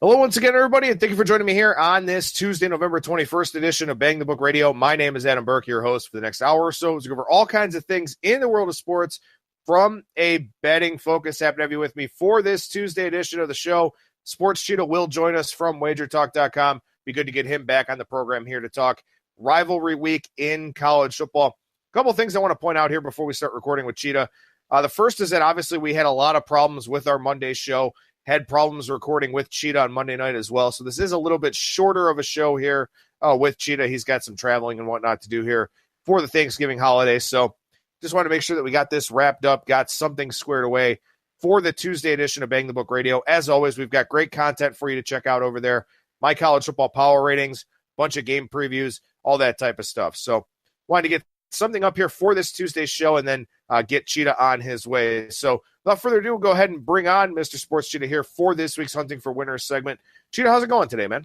Hello once again, everybody, and thank you for joining me here on this Tuesday, November 21st edition of Bang the Book Radio. My name is Adam Burke, your host for the next hour or so. To go over all kinds of things in the world of sports from a betting focus. Happy to have you with me for this Tuesday edition of the show. Sports Cheetah will join us from wagertalk.com. Be good to get him back on the program here to talk rivalry week in college football. A couple of things I want to point out here before we start recording with Cheetah. The first is that obviously we had a lot of problems with our Monday show. Had problems recording with Cheetah on Monday night as well. So this is a little bit shorter of a show here with Cheetah. He's got some traveling and whatnot to do here for the Thanksgiving holiday. So just want to make sure that we got this wrapped up, got something squared away for the Tuesday edition of Bang the Book Radio. As always, we've got great content for you to check out over there. My college football power ratings, bunch of game previews, all that type of stuff. So wanted to get something up here for this Tuesday show and then get Cheetah on his way. So without further ado, we'll go ahead and bring on Mr. Sports Cheetah here for this week's Hunting for Winners segment. Cheetah, how's it going today, man?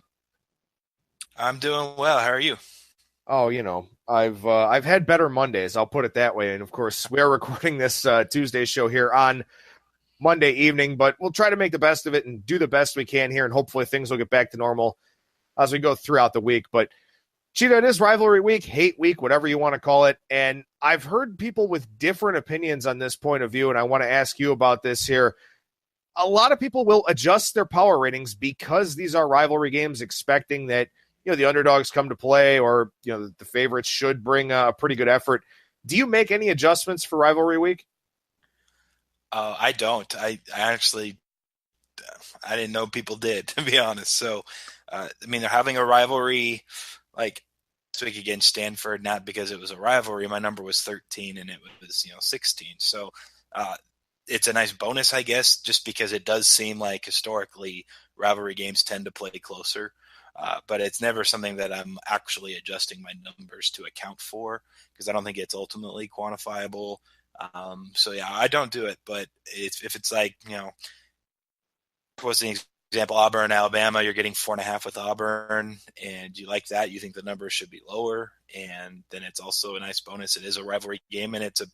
I'm doing well. How are you? Oh, you know, I've had better Mondays, I'll put it that way. And of course, we are recording this Tuesday show here on Monday evening, but we'll try to make the best of it and do the best we can here, and hopefully things will get back to normal as we go throughout the week. But Cheetah, it is rivalry week, hate week, whatever you want to call it. And I've heard people with different opinions on this point of view, and I want to ask you about this here. A lot of people will adjust their power ratings because these are rivalry games, expecting that, you know, the underdogs come to play, or, you know, the favorites should bring a pretty good effort. Do you make any adjustments for rivalry week? I don't. I actually, I didn't know people did, to be honest. So, I mean, they're having a rivalry like this week against Stanford, not because it was a rivalry. My number was 13 and it was, 16. So it's a nice bonus, I guess, just because it does seem like historically rivalry games tend to play closer. But it's never something that I'm actually adjusting my numbers to account for, because I don't think it's ultimately quantifiable. So yeah, I don't do it. But if it's like, what's an example, Auburn, Alabama, you're getting 4.5 with Auburn, and you like that, you think the numbers should be lower, and then it's also a nice bonus. It is a rivalry game, and it's a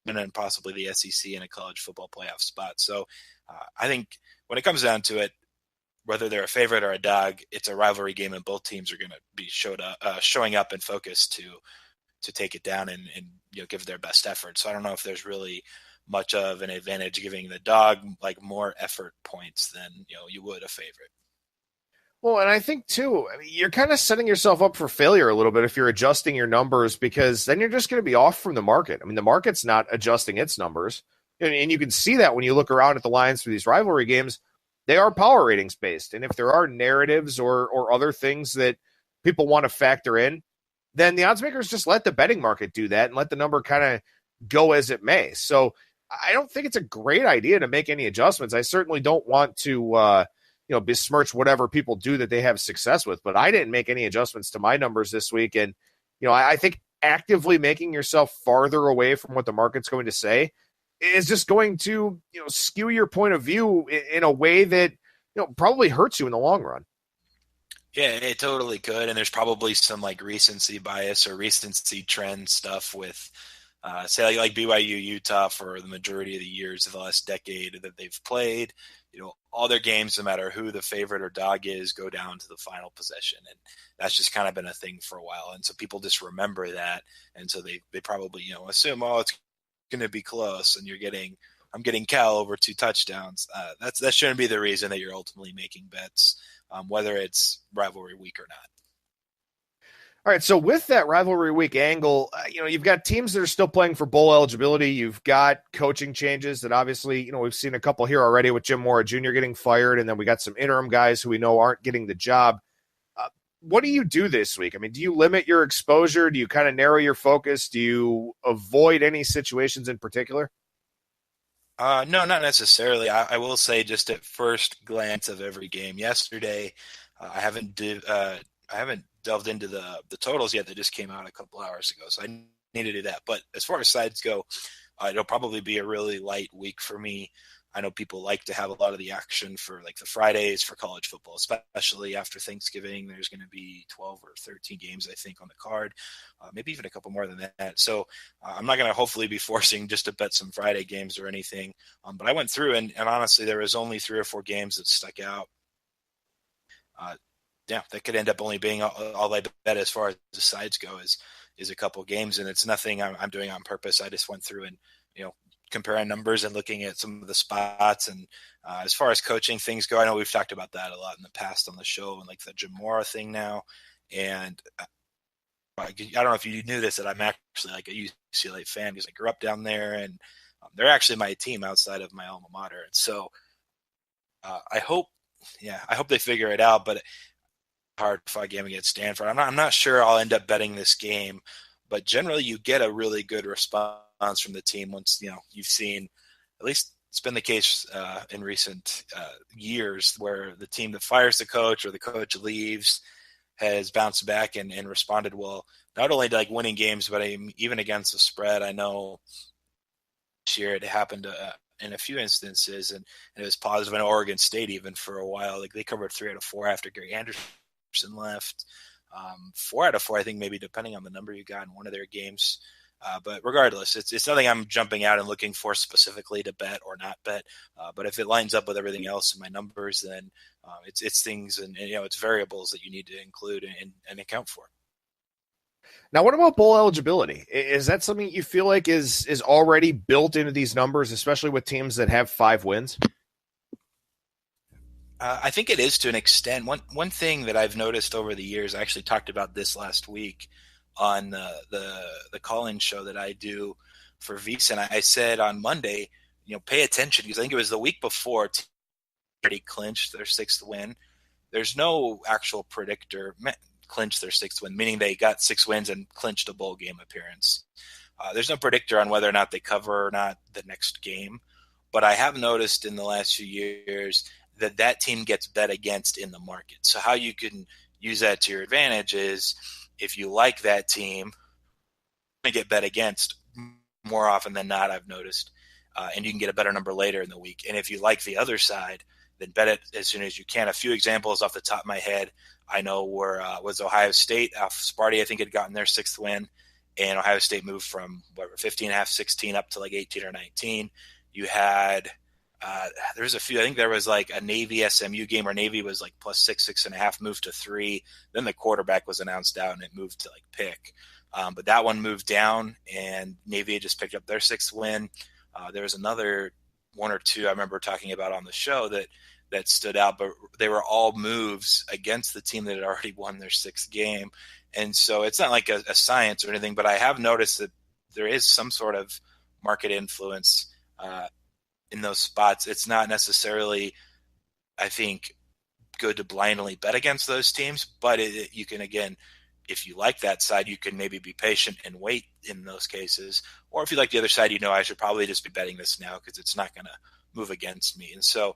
and then possibly the SEC in a college football playoff spot. So I think when it comes down to it, whether they're a favorite or a dog, it's a rivalry game, and both teams are going to be showing up and focused to take it down and give their best effort. So I don't know if there's really much of an advantage giving the dog like more effort points than you would a favorite. Well, and I think too, you're kind of setting yourself up for failure a little bit if you're adjusting your numbers, because then you're just going to be off from the market. I mean, the market's not adjusting its numbers, and you can see that when you look around at the lines for these rivalry games. They are power ratings based, and if there are narratives or other things that people want to factor in, then the odds makers just let the betting market do that and let the number kind of go as it may. So I don't think it's a great idea to make any adjustments. I certainly don't want to, besmirch whatever people do that they have success with, but I didn't make any adjustments to my numbers this week. And, I think actively making yourself farther away from what the market's going to say is just going to, skew your point of view in a way that, probably hurts you in the long run. Yeah, it totally could. And there's probably some like recency bias or recency trend stuff with, say like BYU, Utah for the majority of the years of the last decade that they've played. All their games, no matter who the favorite or dog is, go down to the final possession. And that's just kind of been a thing for a while. And so people just remember that. And so they probably, assume, it's going to be close. And I'm getting Cal over 2 touchdowns. That shouldn't be the reason that you're ultimately making bets, whether it's rivalry week or not. All right, so with that rivalry week angle, you've got teams that are still playing for bowl eligibility. You've got coaching changes that obviously, we've seen a couple here already with Jim Mora Jr. getting fired, and then we got some interim guys who we know aren't getting the job. What do you do this week? I mean, do you limit your exposure? Do you kind of narrow your focus? Do you avoid any situations in particular? No, not necessarily. I will say, just at first glance of every game yesterday, I haven't delved into the totals yet. That just came out a couple hours ago, so I need to do that. But as far as sides go, it'll probably be a really light week for me. I know people like to have a lot of the action for like the Fridays for college football, especially after Thanksgiving. There's going to be 12 or 13 games, I think, on the card, maybe even a couple more than that. So I'm not going to hopefully be forcing just to bet some Friday games or anything. But I went through and honestly, there was only 3 or 4 games that stuck out. That could end up only being all I bet as far as the sides go is a couple games, and it's nothing I'm doing on purpose. I just went through and, comparing numbers and looking at some of the spots. And as far as coaching things go, I know we've talked about that a lot in the past on the show, and like the Jamora thing now. And I don't know if you knew this, that I'm actually like a UCLA fan because I grew up down there, and they're actually my team outside of my alma mater. And so I hope they figure it out, but hard fight game against Stanford. I'm not sure I'll end up betting this game, but generally you get a really good response from the team once you've seen, at least it's been the case in recent years, where the team that fires the coach or the coach leaves has bounced back and responded well, not only to like winning games, but even against the spread. I know this year it happened in a few instances, and it was positive in Oregon State even for a while. Like they covered 3 out of 4 after Gary Anderson left. 4 out of 4, I think, maybe depending on the number you got in one of their games. But regardless, it's nothing I'm jumping out and looking for specifically to bet or not bet. But if it lines up with everything else in my numbers, then it's things and it's variables that you need to include and account for. Now, what about bowl eligibility? Is that something you feel like is already built into these numbers, especially with teams that have 5 wins? I think it is to an extent. One thing that I've noticed over the years, I actually talked about this last week on the call-in show that I do for VSiN. I said on Monday, pay attention, because I think it was the week before already clinched their 6th win. There's no actual predictor clinched their 6th win, meaning they got 6 wins and clinched a bowl game appearance. There's no predictor on whether or not they cover or not the next game, but I have noticed in the last few years that team gets bet against in the market. So how you can use that to your advantage is, if you like that team, you're going to get bet against more often than not, I've noticed, and you can get a better number later in the week. And if you like the other side, then bet it as soon as you can. A few examples off the top of my head I know was Ohio State. Sparty, I think, had gotten their 6th win, and Ohio State moved from 15.5, 16 up to like 18 or 19. You had there's a few. I think there was like a Navy SMU game where Navy was like +6, 6.5, moved to 3. Then the quarterback was announced out and it moved to like pick. But that one moved down, and Navy had just picked up their 6th win. There was another 1 or 2 I remember talking about on the show that stood out, but they were all moves against the team that had already won their 6th game. And so it's not like a science or anything, but I have noticed that there is some sort of market influence in those spots. It's not necessarily, I think, good to blindly bet against those teams, but you can, again, if you like that side, you can maybe be patient and wait in those cases. Or if you like the other side, I should probably just be betting this now because it's not going to move against me. And so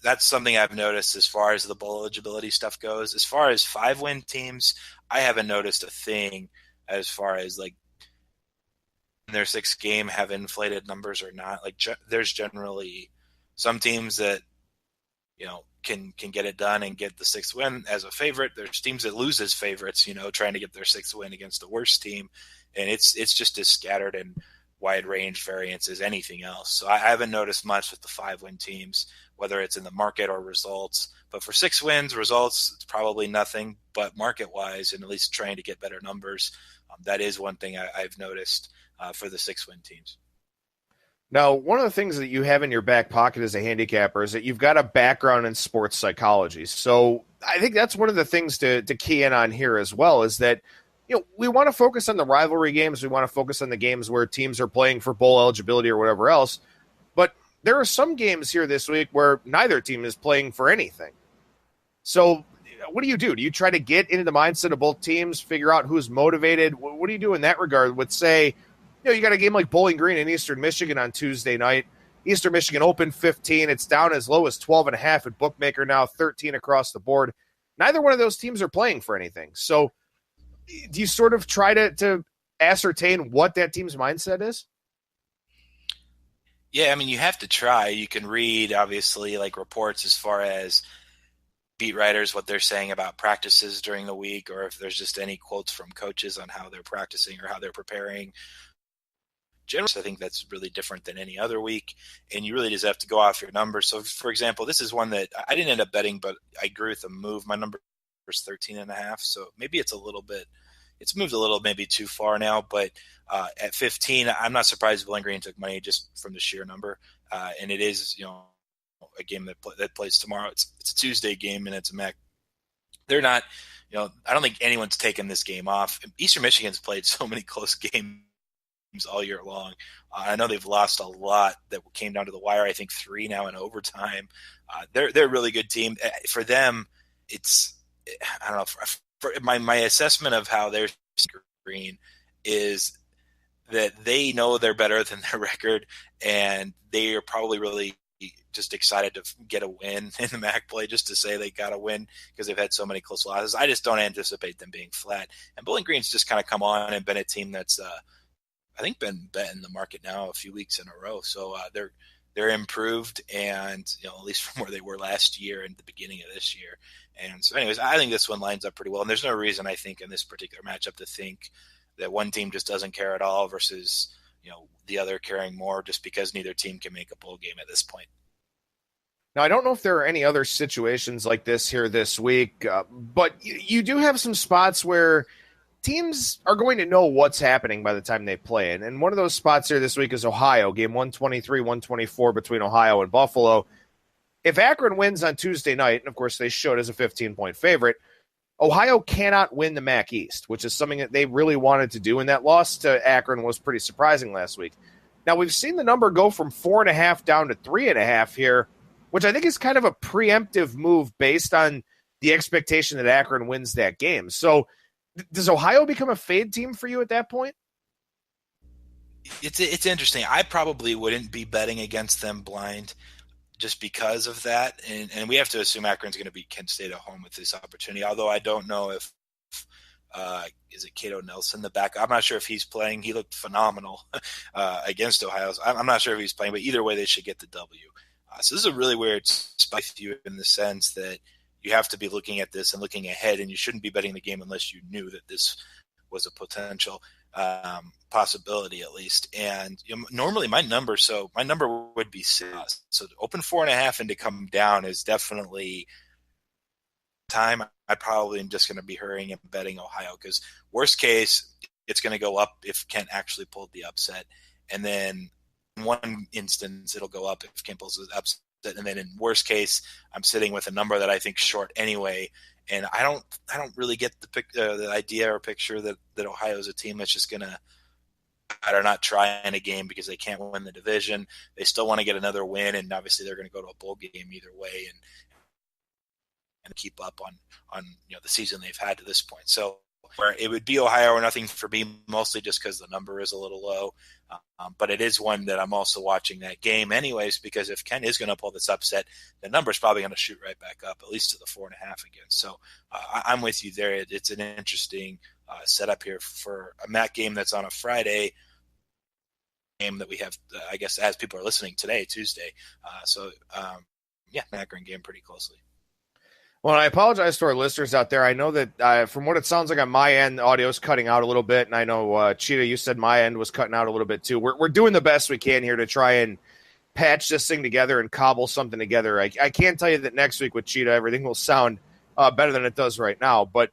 that's something I've noticed as far as the bowl eligibility stuff goes. As far as 5-win teams, I haven't noticed a thing as far as like their 6th game have inflated numbers or not. Like there's generally some teams that can get it done and get the 6th win as a favorite. There's teams that lose as favorites, trying to get their 6th win against the worst team, and it's just as scattered and wide range variance as anything else. So I haven't noticed much with the 5-win teams, whether it's in the market or results. But for 6 wins, results, it's probably nothing. But market wise, and at least trying to get better numbers, that is one thing I've noticed for the 6-win teams. Now, one of the things that you have in your back pocket as a handicapper is that you've got a background in sports psychology. So I think that's one of the things to key in on here as well, is that we want to focus on the rivalry games. We want to focus on the games where teams are playing for bowl eligibility or whatever else. But there are some games here this week where neither team is playing for anything. So what do? Do you try to get into the mindset of both teams, figure out who's motivated? What do you do in that regard with, say, you got a game like Bowling Green and Eastern Michigan on Tuesday night. Eastern Michigan opened 15. It's down as low as 12.5 at Bookmaker now, 13 across the board. Neither one of those teams are playing for anything. So do you sort of try to ascertain what that team's mindset is? Yeah, I mean, you have to try. You can read, obviously, like reports as far as beat writers, what they're saying about practices during the week, or if there's just any quotes from coaches on how they're practicing or how they're preparing. Generally, I think that's really different than any other week, and you really just have to go off your numbers. So, for example, this is one that I didn't end up betting, but I agree with the move. My number is 13.5, so maybe it's it's moved a little maybe too far now, but at 15, I'm not surprised Bowling Green took money just from the sheer number, and it is, a game that plays tomorrow. It's a Tuesday game, and it's a MAC. They're not, I don't think anyone's taken this game off. Eastern Michigan's played so many close games all year long. I know they've lost a lot that came down to the wire. I think 3 now in overtime. They're a really good team. For them, it's, I don't know. For my assessment of how they're green is that they know they're better than their record, and they are probably really just excited to get a win in the MAC play, just to say they got a win because they've had so many close losses. I just don't anticipate them being flat. And Bowling Green's just kind of come on and been a team that's I think been bet in the market now a few weeks in a row. So they're improved, and at least from where they were last year and the beginning of this year. And so, anyways, I think this one lines up pretty well. And there's no reason, I think, in this particular matchup to think that one team just doesn't care at all versus the other caring more, just because neither team can make a bowl game at this point. Now, I don't know if there are any other situations like this here this week, but you do have some spots where teams are going to know what's happening by the time they play. And one of those spots here this week is Ohio, game 123, 124 between Ohio and Buffalo. If Akron wins on Tuesday night, and of course they should as a 15-point favorite, Ohio cannot win the MAC East, which is something that they really wanted to do, and that loss to Akron was pretty surprising last week. Now, we've seen the number go from 4.5 down to 3.5 here, which I think is kind of a preemptive move based on the expectation that Akron wins that game. So does Ohio become a fade team for you at that point? It's interesting. I probably wouldn't be betting against them blind just because of that. And we have to assume Akron's going to beat Kent State at home with this opportunity, although I don't know if is it Cato Nelson, the back? I'm not sure if he's playing. He looked phenomenal against Ohio. So I'm not sure if he's playing, but either way, they should get the W. So this is a really weird spot for you in the sense that you have to be looking at this and looking ahead, and you shouldn't be betting the game unless you knew that this was a potential possibility at least. And normally my number would be 6. So to open 4.5 and to come down is definitely time. I probably am just going to be hurrying and betting Ohio, because worst case, it's going to go up if Kent actually pulled the upset. And then in one instance, it'll go up if Kent pulls the upset. And then in worst case, I'm sitting with a number that I think short anyway. And I don't really get the idea or picture that Ohio is a team that's just going to not try in a game because they can't win the division. They still want to get another win, and obviously they're going to go to a bowl game either way and keep up on the season they've had to this point. So where it would be Ohio or nothing for me, mostly just because the number is a little low. But it is one that I'm also watching that game anyways, because if Kent is going to pull this upset, the number is probably going to shoot right back up, at least to the 4.5 again. So I'm with you there. It's an interesting setup here for a MAC game that's on a Friday game that we have, I guess, as people are listening today, Tuesday. Akron game pretty closely. Well, I apologize to our listeners out there. I know that from what it sounds like on my end, the audio is cutting out a little bit. And I know, Cheetah, you said my end was cutting out a little bit too. We're doing the best we can here to try and patch this thing together and cobble something together. I can't tell you that next week with Cheetah, everything will sound better than it does right now. But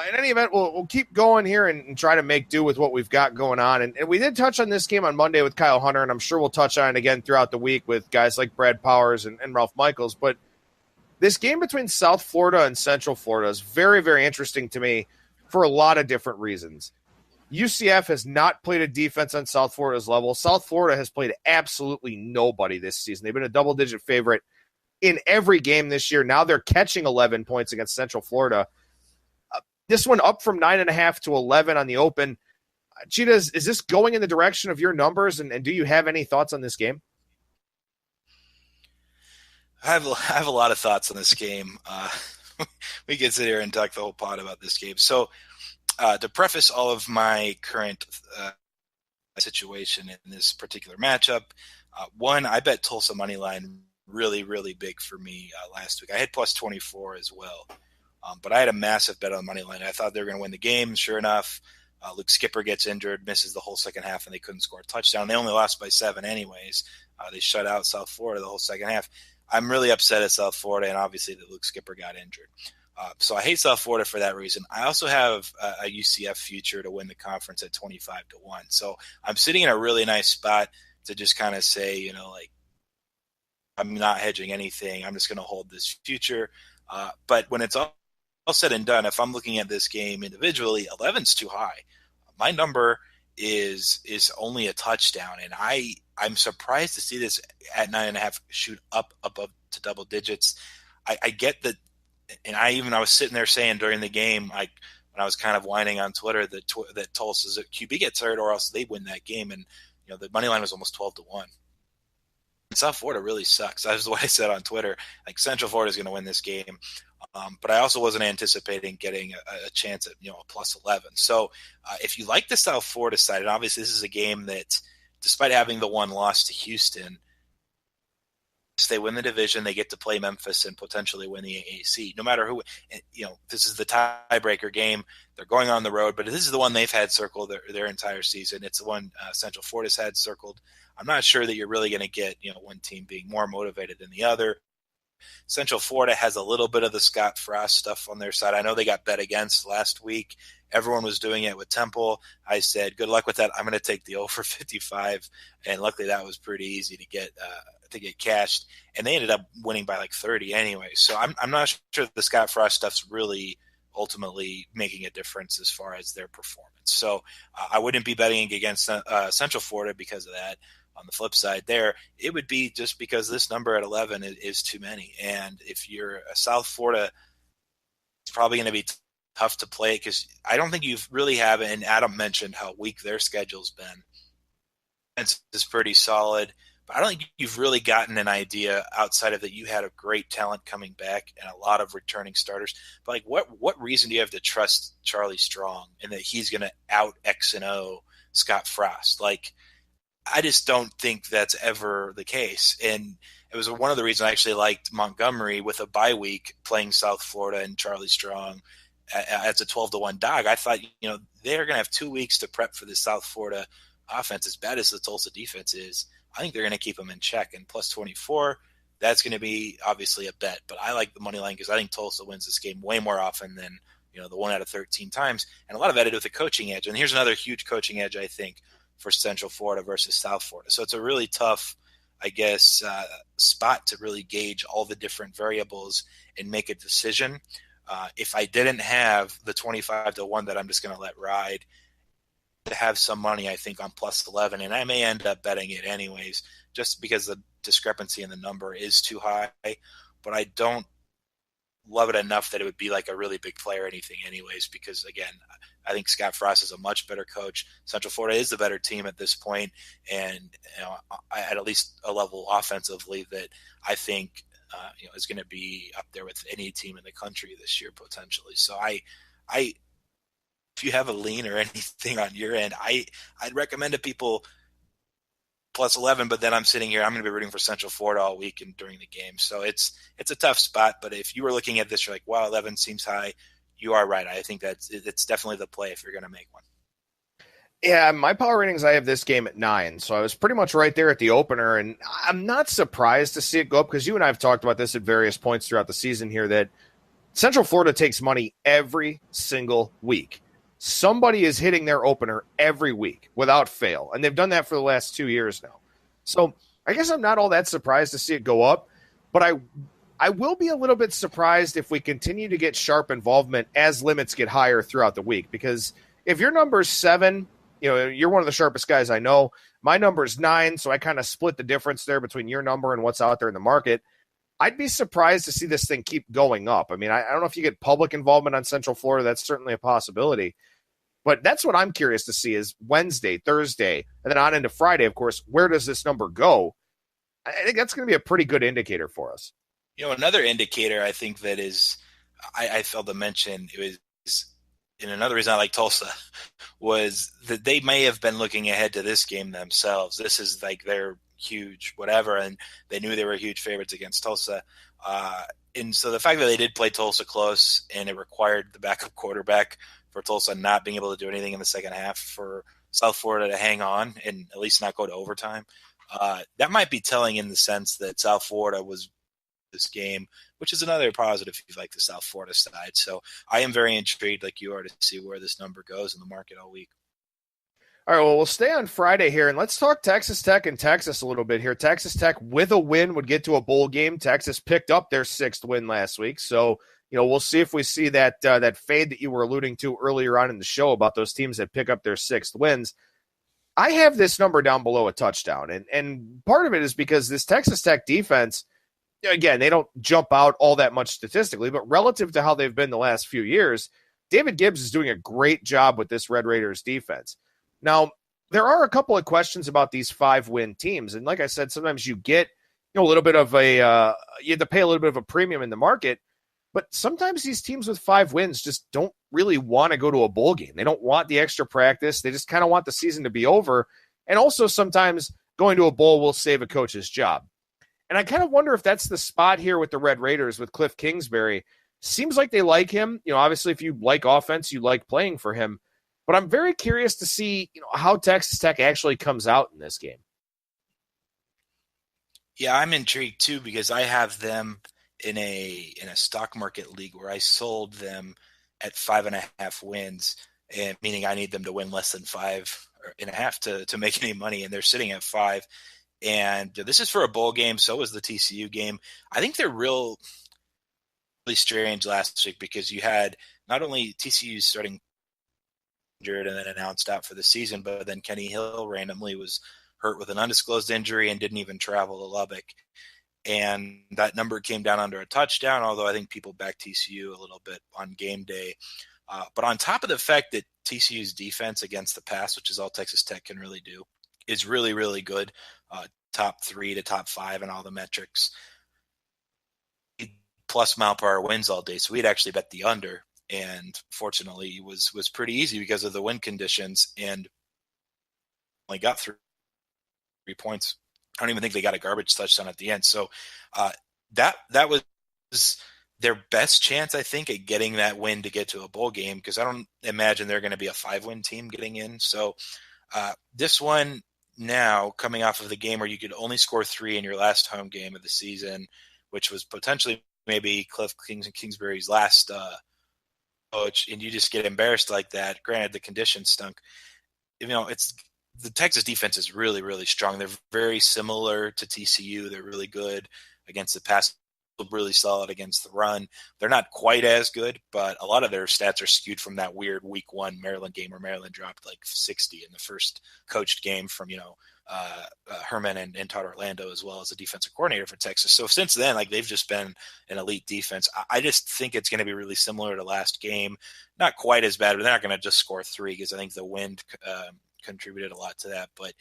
in any event, we'll keep going here and try to make do with what we've got going on. And we did touch on this game on Monday with Kyle Hunter, and I'm sure we'll touch on it again throughout the week with guys like Brad Powers and Ralph Michaels. But this game between South Florida and Central Florida is very, very interesting to me for a lot of different reasons. UCF has not played a defense on South Florida's level. South Florida has played absolutely nobody this season. They've been a double-digit favorite in every game this year. Now they're catching 11 points against Central Florida. This one up from 9.5 to 11 on the open. Cheetah, is this going in the direction of your numbers, and do you have any thoughts on this game? I have a lot of thoughts on this game. We could sit here and talk the whole pod about this game. So to preface all of my current situation in this particular matchup, One, I bet Tulsa money line really, really big for me last week. I had plus 24 as well. But I had a massive bet on the money line. I thought they were going to win the game. Sure enough, Luke Skipper gets injured, misses the whole second half, and they couldn't score a touchdown. They only lost by 7 anyways. They shut out South Florida the whole second half. I'm really upset at South Florida, and obviously that Luke Skipper got injured. So I hate South Florida for that reason. I also have a UCF future to win the conference at 25-1. So I'm sitting in a really nice spot to just kind of say, I'm not hedging anything. I'm just going to hold this future. But when it's all said and done, if I'm looking at this game individually, 11's too high. My number is only a touchdown, and I'm surprised to see this at 9.5 shoot up above to double digits. I get that, and I was sitting there saying during the game, when I was kind of whining on Twitter that Tulsa's QB gets hurt or else they win that game, and the money line was almost 12-1. South Florida really sucks. That's what I said on Twitter. Central Florida is going to win this game. But I also wasn't anticipating getting a chance at, a plus 11. So if you like the South Florida side, and obviously this is a game that, despite having the one loss to Houston, they win the division, they get to play Memphis and potentially win the AAC. No matter who, this is the tiebreaker game. They're going on the road, but this is the one they've had circled their entire season. It's the one Central Florida's had circled. I'm not sure that you're really going to get, one team being more motivated than the other. Central Florida has a little bit of the Scott Frost stuff on their side. I know they got bet against last week. Everyone was doing it with Temple. I said, good luck with that. I'm going to take the over 55. And luckily that was pretty easy to get cashed. And they ended up winning by 30 anyway. So I'm not sure the Scott Frost stuff's really ultimately making a difference as far as their performance. So I wouldn't be betting against Central Florida because of that. On the flip side there, it would be just because this number at 11 is too many. And if you're a South Florida, it's probably going to be tough to play because I don't think you've really have, and Adam mentioned how weak their schedule's been. It's pretty solid, but I don't think you've really gotten an idea outside of that you had a great talent coming back and a lot of returning starters. But what reason do you have to trust Charlie Strong and that he's going to out X and O Scott Frost? I just don't think that's ever the case. And it was one of the reasons I actually liked Montgomery with a bye week playing South Florida and Charlie Strong as a 12-1 dog. I thought, they're going to have 2 weeks to prep for the South Florida offense. As bad as the Tulsa defense is, I think they're going to keep them in check. And plus 24, that's going to be obviously a bet. But I like the money line because I think Tulsa wins this game way more often than, the 1 out of 13 times. And a lot of that with the coaching edge. And here's another huge coaching edge, I think, for Central Florida versus South Florida. So it's a really tough, spot to really gauge all the different variables and make a decision. If I didn't have the 25-1 that I'm just going to let ride, to have some money, I think, on plus 11, and I may end up betting it anyways, just because the discrepancy in the number is too high, but I don't love it enough that it would be a really big play or anything anyways, because again, I think Scott Frost is a much better coach. Central Florida is the better team at this point, and at least a level offensively that I think is going to be up there with any team in the country this year potentially. So if you have a lean or anything on your end, I'd recommend to people plus 11, but then I'm sitting here, I'm going to be rooting for Central Florida all week and during the game. So it's a tough spot, but if you were looking at this, you're like, wow, 11 seems high. You are right. I think it's definitely the play if you're going to make one. Yeah, my power ratings, I have this game at 9. So I was pretty much right there at the opener, and I'm not surprised to see it go up because you and I have talked about this at various points throughout the season here that Central Florida takes money every single week. Somebody is hitting their opener every week without fail, and they've done that for the last 2 years now. So I guess I'm not all that surprised to see it go up, but I will be a little bit surprised if we continue to get sharp involvement as limits get higher throughout the week, because if your number is 7, you're one of the sharpest guys I know. My number is 9, so I kind of split the difference there between your number and what's out there in the market. I'd be surprised to see this thing keep going up. I mean, I don't know if you get public involvement on Central Florida. That's certainly a possibility. But that's what I'm curious to see is Wednesday, Thursday, and then on into Friday, of course, where does this number go? I think that's going to be a pretty good indicator for us. Another indicator I think that is, I failed to mention, it was, and another reason I like Tulsa was that they may have been looking ahead to this game themselves. This is their huge whatever, and they knew they were huge favorites against Tulsa. And so the fact that they did play Tulsa close and it required the backup quarterback for Tulsa not being able to do anything in the second half for South Florida to hang on and at least not go to overtime, that might be telling in the sense that South Florida was this game, which is another positive if you like the South Florida side. So I am very intrigued, like you are, to see where this number goes in the market all week. All right, well, we'll stay on Friday here, and let's talk Texas Tech and Texas a little bit here. Texas Tech, with a win, would get to a bowl game. Texas picked up their 6th win last week, so we'll see if we see that that fade that you were alluding to earlier on in the show about those teams that pick up their 6th wins. I have this number down below a touchdown, and part of it is because this Texas Tech defense, again, they don't jump out all that much statistically, but relative to how they've been the last few years, David Gibbs is doing a great job with this Red Raiders defense. Now, there are a couple of questions about these 5-win teams. And like I said, sometimes you get a little bit of you have to pay a little bit of a premium in the market. But sometimes these teams with 5 wins just don't really want to go to a bowl game. They don't want the extra practice. They just kind of want the season to be over. And also sometimes going to a bowl will save a coach's job. And I kind of wonder if that's the spot here with the Red Raiders with Cliff Kingsbury. Seems like they like him. Obviously, if you like offense, you like playing for him. But I'm very curious to see, how Texas Tech actually comes out in this game. Yeah, I'm intrigued too because I have them in a stock market league where I sold them at 5.5 wins, and meaning I need them to win less than 5.5 to make any money, and they're sitting at 5. And this is for a bowl game. So was the TCU game. I think they're really strange last week because you had not only TCU starting injured and then announced out for the season, but then Kenny Hill randomly was hurt with an undisclosed injury and didn't even travel to Lubbock. And that number came down under a touchdown, although I think people backed TCU a little bit on game day. But on top of the fact that TCU's defense against the pass, which is all Texas Tech can really do, is really, really good. Top 3 to top 5 in all the metrics. Plus mile per hour wins all day. So we'd actually bet the under. And fortunately, it was pretty easy because of the wind conditions, and only got 3 points. I don't even think they got a garbage touchdown at the end. So that was their best chance, I think, at getting that win to get to a bowl game, because I don't imagine they're going to be a 5-win team getting in. So this one now, coming off of the game where you could only score 3 in your last home game of the season, which was potentially maybe Cliff Kingsbury's last coach, and you just get embarrassed like that. Granted, the conditions stunk. It's the Texas defense is really, really strong. They're very similar to TCU. They're really good against the pass, really solid against the run. They're not quite as good, but a lot of their stats are skewed from that weird week 1 Maryland game where Maryland dropped like 60 in the first coached game from, Herman and Todd Orlando, as well as a defensive coordinator for Texas. So since then, they've just been an elite defense. I just think it's going to be really similar to last game. Not quite as bad, but they're not going to just score 3 because I think the wind contributed a lot to that. But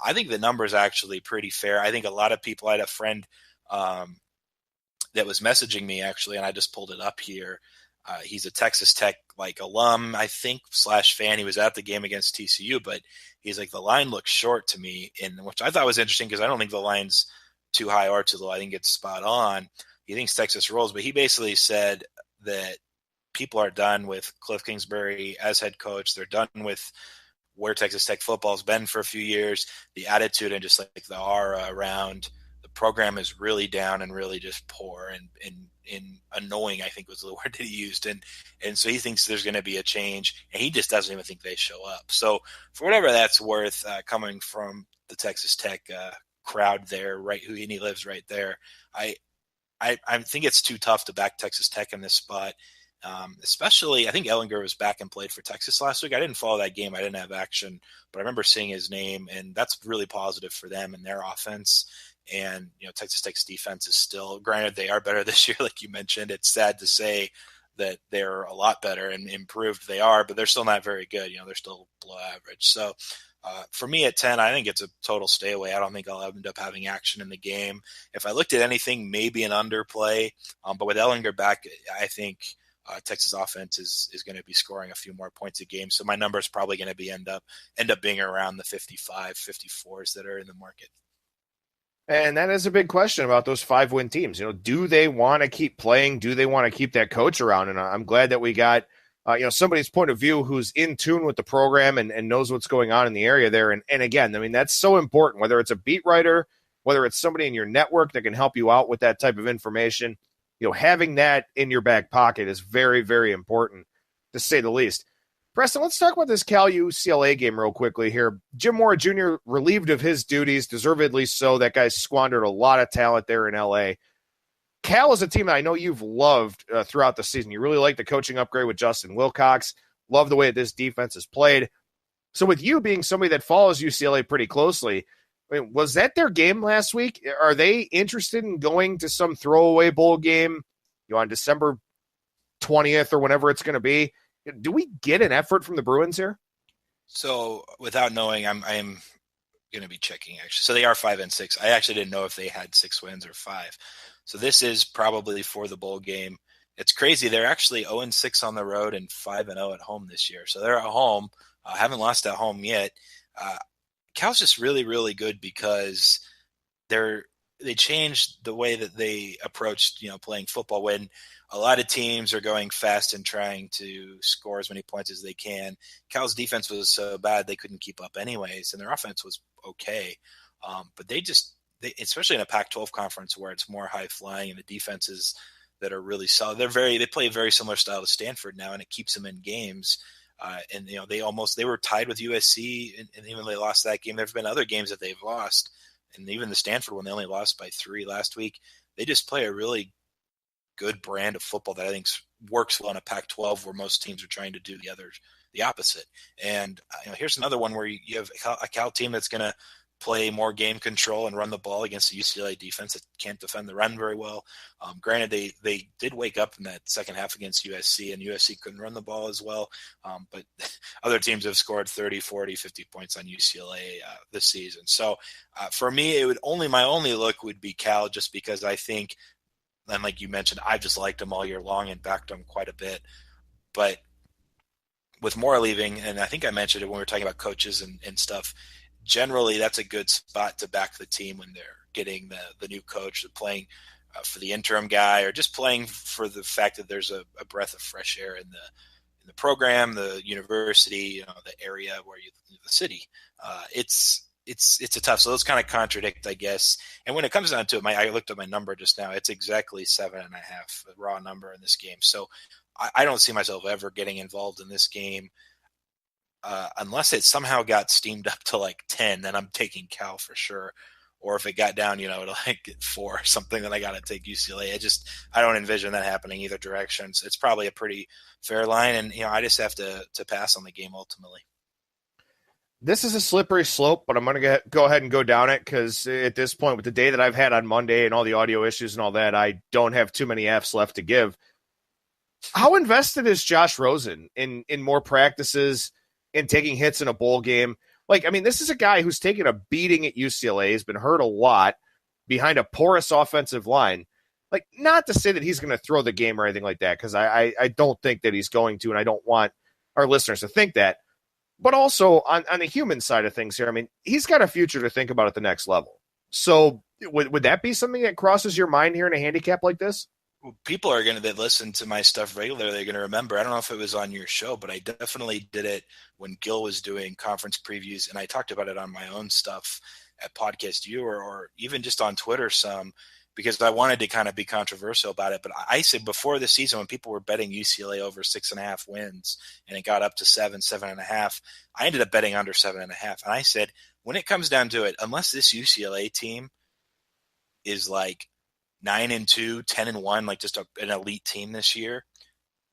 I think the number is actually pretty fair. I think a lot of people, I had a friend that was messaging me actually, and I just pulled it up here. He's a Texas Tech alum, I think, / fan. He was at the game against TCU, but he's like, the line looks short to me, which I thought was interesting because I don't think the line's too high or too low. I think it's spot on. He thinks Texas rolls, but he basically said that people are done with Cliff Kingsbury as head coach. They're done with where Texas Tech football's been for a few years. The attitude and just the aura around the program is really down and really just poor and annoying, I think was the word that he used. And so he thinks there's going to be a change, and he just doesn't even think they show up. So for whatever that's worth, coming from the Texas Tech crowd there, right, and he lives right there, I think it's too tough to back Texas Tech in this spot. Especially, I think Ellinger was back and played for Texas last week. I didn't follow that game. I didn't have action, but I remember seeing his name, and that's really positive for them and their offense. And, Texas Tech's defense is still, granted, they are better this year, like you mentioned. It's sad to say that they're a lot better and improved they are, but they're still not very good. They're still below average. So for me at 10, I think it's a total stay away. I don't think I'll end up having action in the game. If I looked at anything, maybe an underplay, but with Ellinger back, I think Texas offense is going to be scoring a few more points a game. So my number is probably going to be end up being around the 55, 54s that are in the market. And that is a big question about those 5-win teams. Do they want to keep playing? Do they want to keep that coach around? And I'm glad that we got, somebody's point of view who's in tune with the program and knows what's going on in the area there. And again, I mean, that's so important, whether it's a beat writer, whether it's somebody in your network that can help you out with that type of information. Having that in your back pocket is very, very important, to say the least. Preston, let's talk about this Cal UCLA game real quickly here. Jim Mora Jr. relieved of his duties, deservedly so. That guy squandered a lot of talent there in LA. Cal is a team that I know you've loved throughout the season. You really like the coaching upgrade with Justin Wilcox. Love the way that this defense is played. So with you being somebody that follows UCLA pretty closely, I mean, was that their game last week? Are they interested in going to some throwaway bowl game on December 20th or whenever it's going to be? Do we get an effort from the Bruins here? So without knowing, I'm going to be checking actually. So they are 5-6. I actually didn't know if they had 6 wins or 5. So this is probably for the bowl game. It's crazy. They're actually 0-6 on the road and 5-0 at home this year. So they're at home. Haven't lost at home yet. Cal's just really, really good because they changed the way that they approached, playing football when a lot of teams are going fast and trying to score as many points as they can. Cal's defense was so bad they couldn't keep up anyways, and their offense was okay. But they especially in a Pac-12 conference where it's more high flying and the defenses that are really solid, they play a very similar style to Stanford now, and it keeps them in games. And they were tied with USC, and even though they lost that game, there have been other games that they've lost, and even the Stanford one, they only lost by 3 last week. They just play a really good brand of football that I think works well in a Pac-12 where most teams are trying to do the opposite. And here's another one where you have a Cal team that's going to play more game control and run the ball against the UCLA defense that can't defend the run very well. Granted, they did wake up in that second half against USC, and USC couldn't run the ball as well. But other teams have scored 30, 40, 50 points on UCLA this season. So for me, my only look would be Cal, just because I think, and like you mentioned, I've just liked them all year long and backed them quite a bit. But with Mora leaving, and I think I mentioned it when we were talking about coaches and stuff, generally that's a good spot to back the team when they're getting the new coach, playing for the interim guy, or just playing for the fact that there's a breath of fresh air in the program, the university, the area where the city. It's a tough. So those kind of contradict, I guess. And when it comes down to it, I looked at my number just now. It's exactly 7.5, a raw number in this game. So I don't see myself ever getting involved in this game unless it somehow got steamed up to like 10. Then I'm taking Cal for sure. Or if it got down, to like 4 or something, then I got to take UCLA. I don't envision that happening either direction. So it's probably a pretty fair line, and I just have to pass on the game ultimately. This is a slippery slope, but I'm going to go ahead and go down it because at this point, with the day that I've had on Monday and all the audio issues and all that, I don't have too many Fs left to give. How invested is Josh Rosen in more practices, in taking hits in a bowl game? This is a guy who's taken a beating at UCLA. He's been hurt a lot behind a porous offensive line. Not to say that he's going to throw the game or anything like that, because I don't think that he's going to, and I don't want our listeners to think that. But also on the human side of things here, he's got a future to think about at the next level. So would that be something that crosses your mind here in a handicap like this? Well, people are going to listen to my stuff regularly. They're going to remember. I don't know if it was on your show, but I definitely did it when Gil was doing conference previews, and I talked about it on my own stuff at Podcast Viewer or even just on Twitter some, because I wanted to kind of be controversial about it. But I said before the season, when people were betting UCLA over 6.5 wins and it got up to 7.5, I ended up betting under 7.5. And I said, when it comes down to it, unless this UCLA team is like 9-2, 10-1, like just an elite team this year,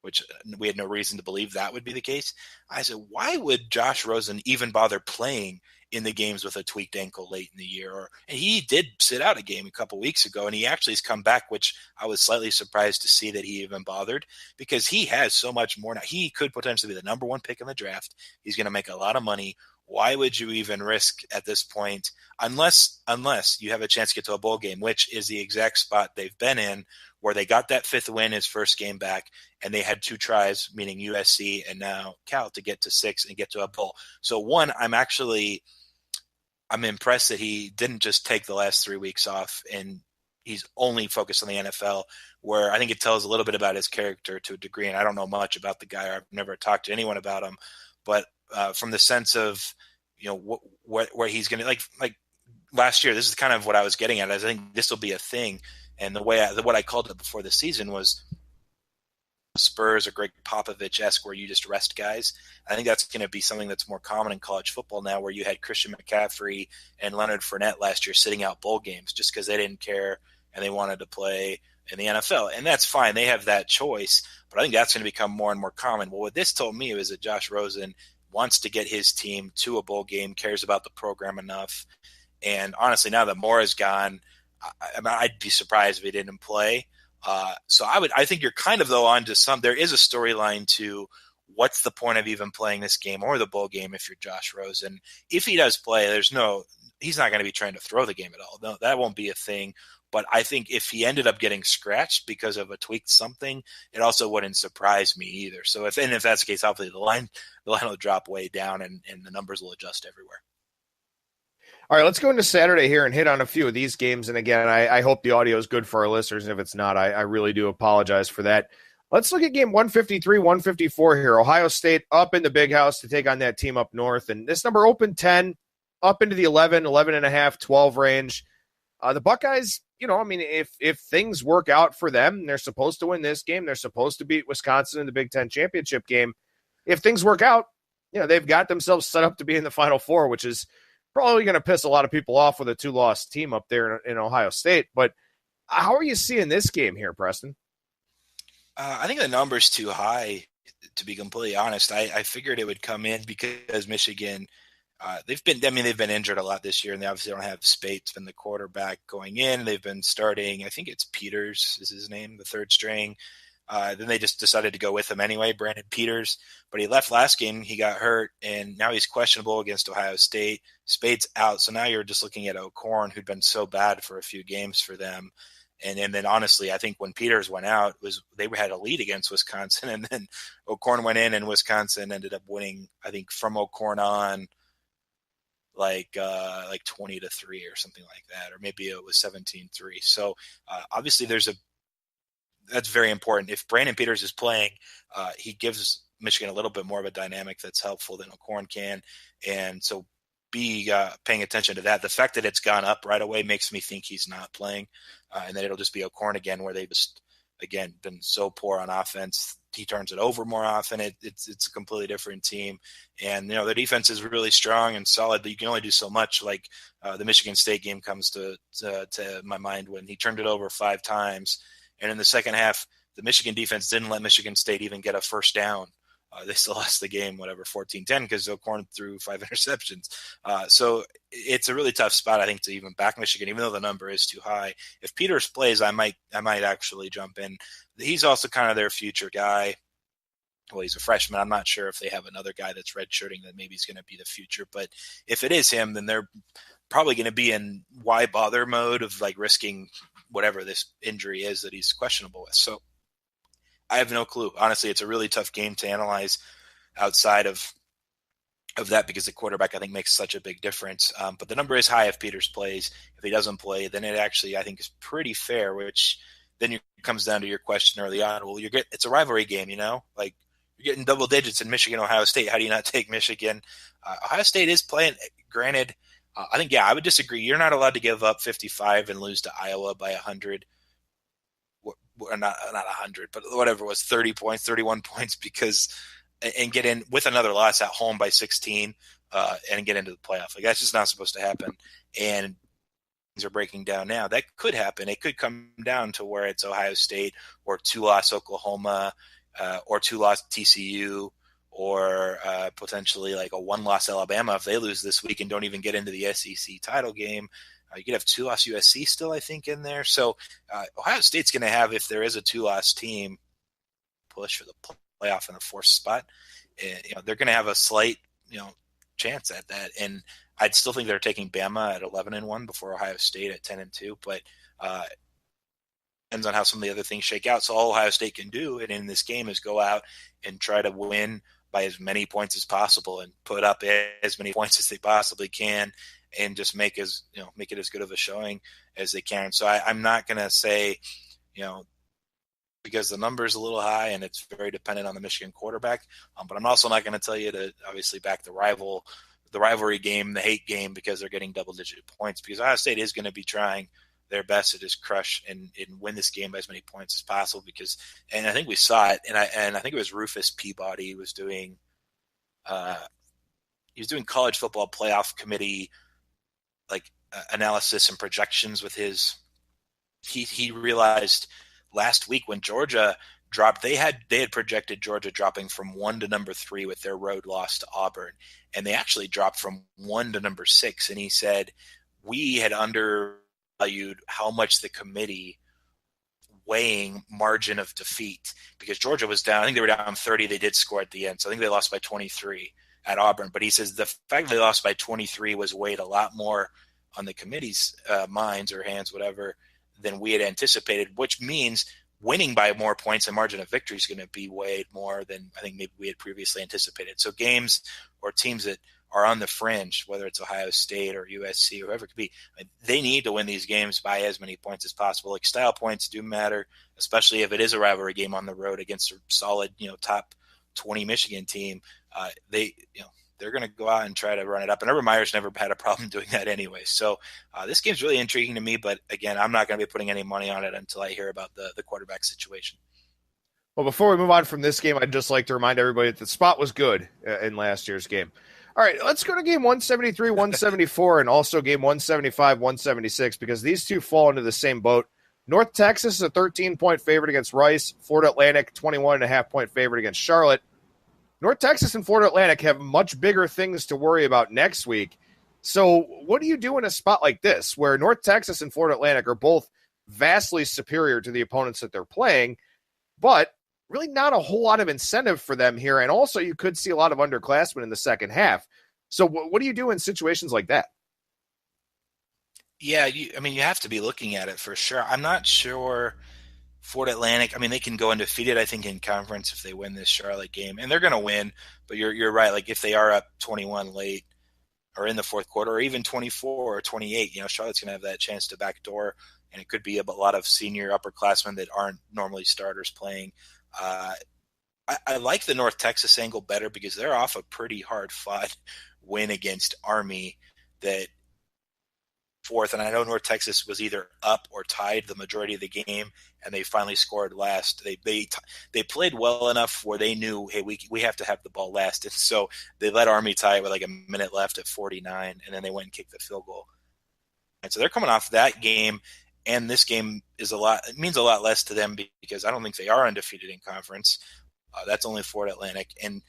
which we had no reason to believe that would be the case, I said, why would Josh Rosen even bother playing in the games with a tweaked ankle late in the year? And he did sit out a game a couple weeks ago, and he actually has come back, which I was slightly surprised to see that he even bothered, because he has so much more now. He could potentially be the number 1 pick in the draft. He's going to make a lot of money. Why would you even risk at this point, unless you have a chance to get to a bowl game, which is the exact spot they've been in, where they got that 5th win his first game back, and they had 2 tries, meaning USC and now Cal, to get to 6 and get to a bowl. So one, I'm I'm impressed that he didn't just take the last 3 weeks off and he's only focused on the NFL, where I think it tells a little bit about his character to a degree. And I don't know much about the guy, or I've never talked to anyone about him, but from the sense of, where he's going to like last year, this is kind of what I was getting at. I think this will be a thing. And what I called it before the season was Spurs or Greg Popovich-esque, where you just rest guys. I think that's going to be something that's more common in college football now, where you had Christian McCaffrey and Leonard Fournette last year sitting out bowl games just because they didn't care and they wanted to play in the NFL. And that's fine. They have that choice. But I think that's going to become more and more common. Well, what this told me was that Josh Rosen wants to get his team to a bowl game, cares about the program enough. And honestly, now that Moore is gone, I'd be surprised if he didn't play. So I think you're kind of though onto there is a storyline to what's the point of even playing this game or the bowl game if you're Josh Rosen. If he does play, he's not going to be trying to throw the game at all. No, that won't be a thing. But I think if he ended up getting scratched because of a tweaked something, it also wouldn't surprise me either. So if that's the case, hopefully the line will drop way down and the numbers will adjust everywhere. All right, let's go into Saturday here and hit on a few of these games. And again, I hope the audio is good for our listeners. And if it's not, I really do apologize for that. Let's look at game 153, 154 here. Ohio State up in the Big House to take on that team up north. And this number opened 10, up into the 11 and a half, 12 range. The Buckeyes, if things work out for them, they're supposed to win this game. They're supposed to beat Wisconsin in the Big Ten championship game. If things work out, they've got themselves set up to be in the Final Four, which is probably going to piss a lot of people off with a 2-loss team up there in Ohio State. But how are you seeing this game here, Preston? I think the number's too high, to be completely honest. I figured it would come in because Michigan, they've been injured a lot this year, and they obviously don't have Spates been the quarterback going in. They've been starting, I think it's Peters is his name, the third string. Then they just decided to go with him anyway, Brandon Peters. But he left last game. He got hurt, and now he's questionable against Ohio State. Spate's out, so now you're just looking at O'Korn, who'd been so bad for a few games for them. And then honestly, I think when Peters went out, they had a lead against Wisconsin, and then O'Korn went in, and Wisconsin ended up winning, I think, from O'Korn on like 20-3 or something like that, or maybe it was 17-3. So obviously that's very important. If Brandon Peters is playing, he gives Michigan a little bit more of a dynamic that's helpful than O'Korn can. And so paying attention to that. The fact that it's gone up right away makes me think he's not playing, and that it'll just be O'Korn again, where they've just, again, been so poor on offense. He turns it over more often. It's a completely different team. And, the defense is really strong and solid, but you can only do so much. Like the Michigan State game comes to my mind when he turned it over 5 times. And in the second half, the Michigan defense didn't let Michigan State even get a first down. They still lost the game, 14-10, because O'Korn threw 5 interceptions. So it's a really tough spot, I think, to even back Michigan, even though the number is too high. If Peters plays, I might actually jump in. He's also kind of their future guy. Well, he's a freshman. I'm not sure if they have another guy that's redshirting that maybe he's going to be the future. But if it is him, then they're probably going to be in why bother mode of risking whatever this injury is that he's questionable with. So I have no clue. Honestly, it's a really tough game to analyze outside of that, because the quarterback, I think, makes such a big difference. But the number is high if Peters plays. If he doesn't play, then it actually, I think, is pretty fair, which then it comes down to your question early on. Well, it's a rivalry game, you're getting double digits in Michigan, Ohio State. How do you not take Michigan? Ohio State is playing, granted. I think, I would disagree. You're not allowed to give up 55 and lose to Iowa by 100. Or not 100, but whatever it was, 30 points, 31 points, and get in with another loss at home by 16 and get into the playoff. That's just not supposed to happen. And things are breaking down now. That could happen. It could come down to where it's Ohio State or 2-loss Oklahoma or 2-loss TCU, or potentially like a 1-loss Alabama if they lose this week and don't even get into the SEC title game. You could have 2-loss USC still, I think, in there. So Ohio State's going to have, if there is a 2-loss team, push for the playoff in the 4th spot. And, they're going to have a slight, chance at that. And I'd still think they're taking Bama at 11-1 before Ohio State at 10-2. But depends on how some of the other things shake out. So all Ohio State can do, and in this game, is go out and try to win by as many points as possible and put up as many points as they possibly can. and just make it as good of a showing as they can. So I'm not going to say, because the number is a little high and it's very dependent on the Michigan quarterback. But I'm also not going to tell you to obviously back the rivalry game, the hate game, because they're getting double-digit points, because Ohio State is going to be trying their best to just crush and win this game by as many points as possible. And I think we saw it, and I think it was Rufus Peabody was doing college football playoff committee analysis and projections with his. He realized last week when Georgia dropped, they had projected Georgia dropping from 1 to number 3 with their road loss to Auburn, and they actually dropped from 1 to number 6. And he said we had undervalued how much the committee weighing margin of defeat, because Georgia was down. I think they were down 30. They did score at the end, so I think they lost by 23 at Auburn. But he says the fact they lost by 23 was weighed a lot more on the committee's minds or hands, whatever, than we had anticipated, which means winning by more points and margin of victory is going to be weighed more than I think maybe we had previously anticipated. So games or teams that are on the fringe, whether it's Ohio State or USC or whoever it could be, they need to win these games by as many points as possible. Like, style points do matter, especially if it is a rivalry game on the road against a solid, top 20 Michigan team. They're going to go out and try to run it up. And Urban Meyer's never had a problem doing that anyway. So this game's really intriguing to me. But, again, I'm not going to be putting any money on it until I hear about the quarterback situation. Well, before we move on from this game, I'd just like to remind everybody that the spot was good in last year's game. All right, let's go to game 173, 174, and also game 175, 176, because these two fall into the same boat. North Texas is a 13-point favorite against Rice. Florida Atlantic, 21.5-point favorite against Charlotte. North Texas and Florida Atlantic have much bigger things to worry about next week. So what do you do in a spot like this, where North Texas and Florida Atlantic are both vastly superior to the opponents that they're playing, but really not a whole lot of incentive for them here? And also you could see a lot of underclassmen in the second half. So what do you do in situations like that? Yeah, you have to be looking at it for sure. I'm not sure Florida Atlantic, they can go undefeated, I think, in conference if they win this Charlotte game. And they're going to win, but you're right. Like, if they are up 21 late or in the fourth quarter or even 24 or 28, Charlotte's going to have that chance to backdoor, and it could be a lot of senior upperclassmen that aren't normally starters playing. I like the North Texas angle better because they're off a pretty hard-fought win against Army that fourth, and I know North Texas was either up or tied the majority of the game, and they finally scored last. They played well enough where they knew, hey, we have to have the ball last, and so they let Army tie it with like a minute left at 49, and then they went and kicked the field goal. And so they're coming off that game, and this game it means a lot less to them because I don't think they are undefeated in conference. That's only Florida Atlantic, and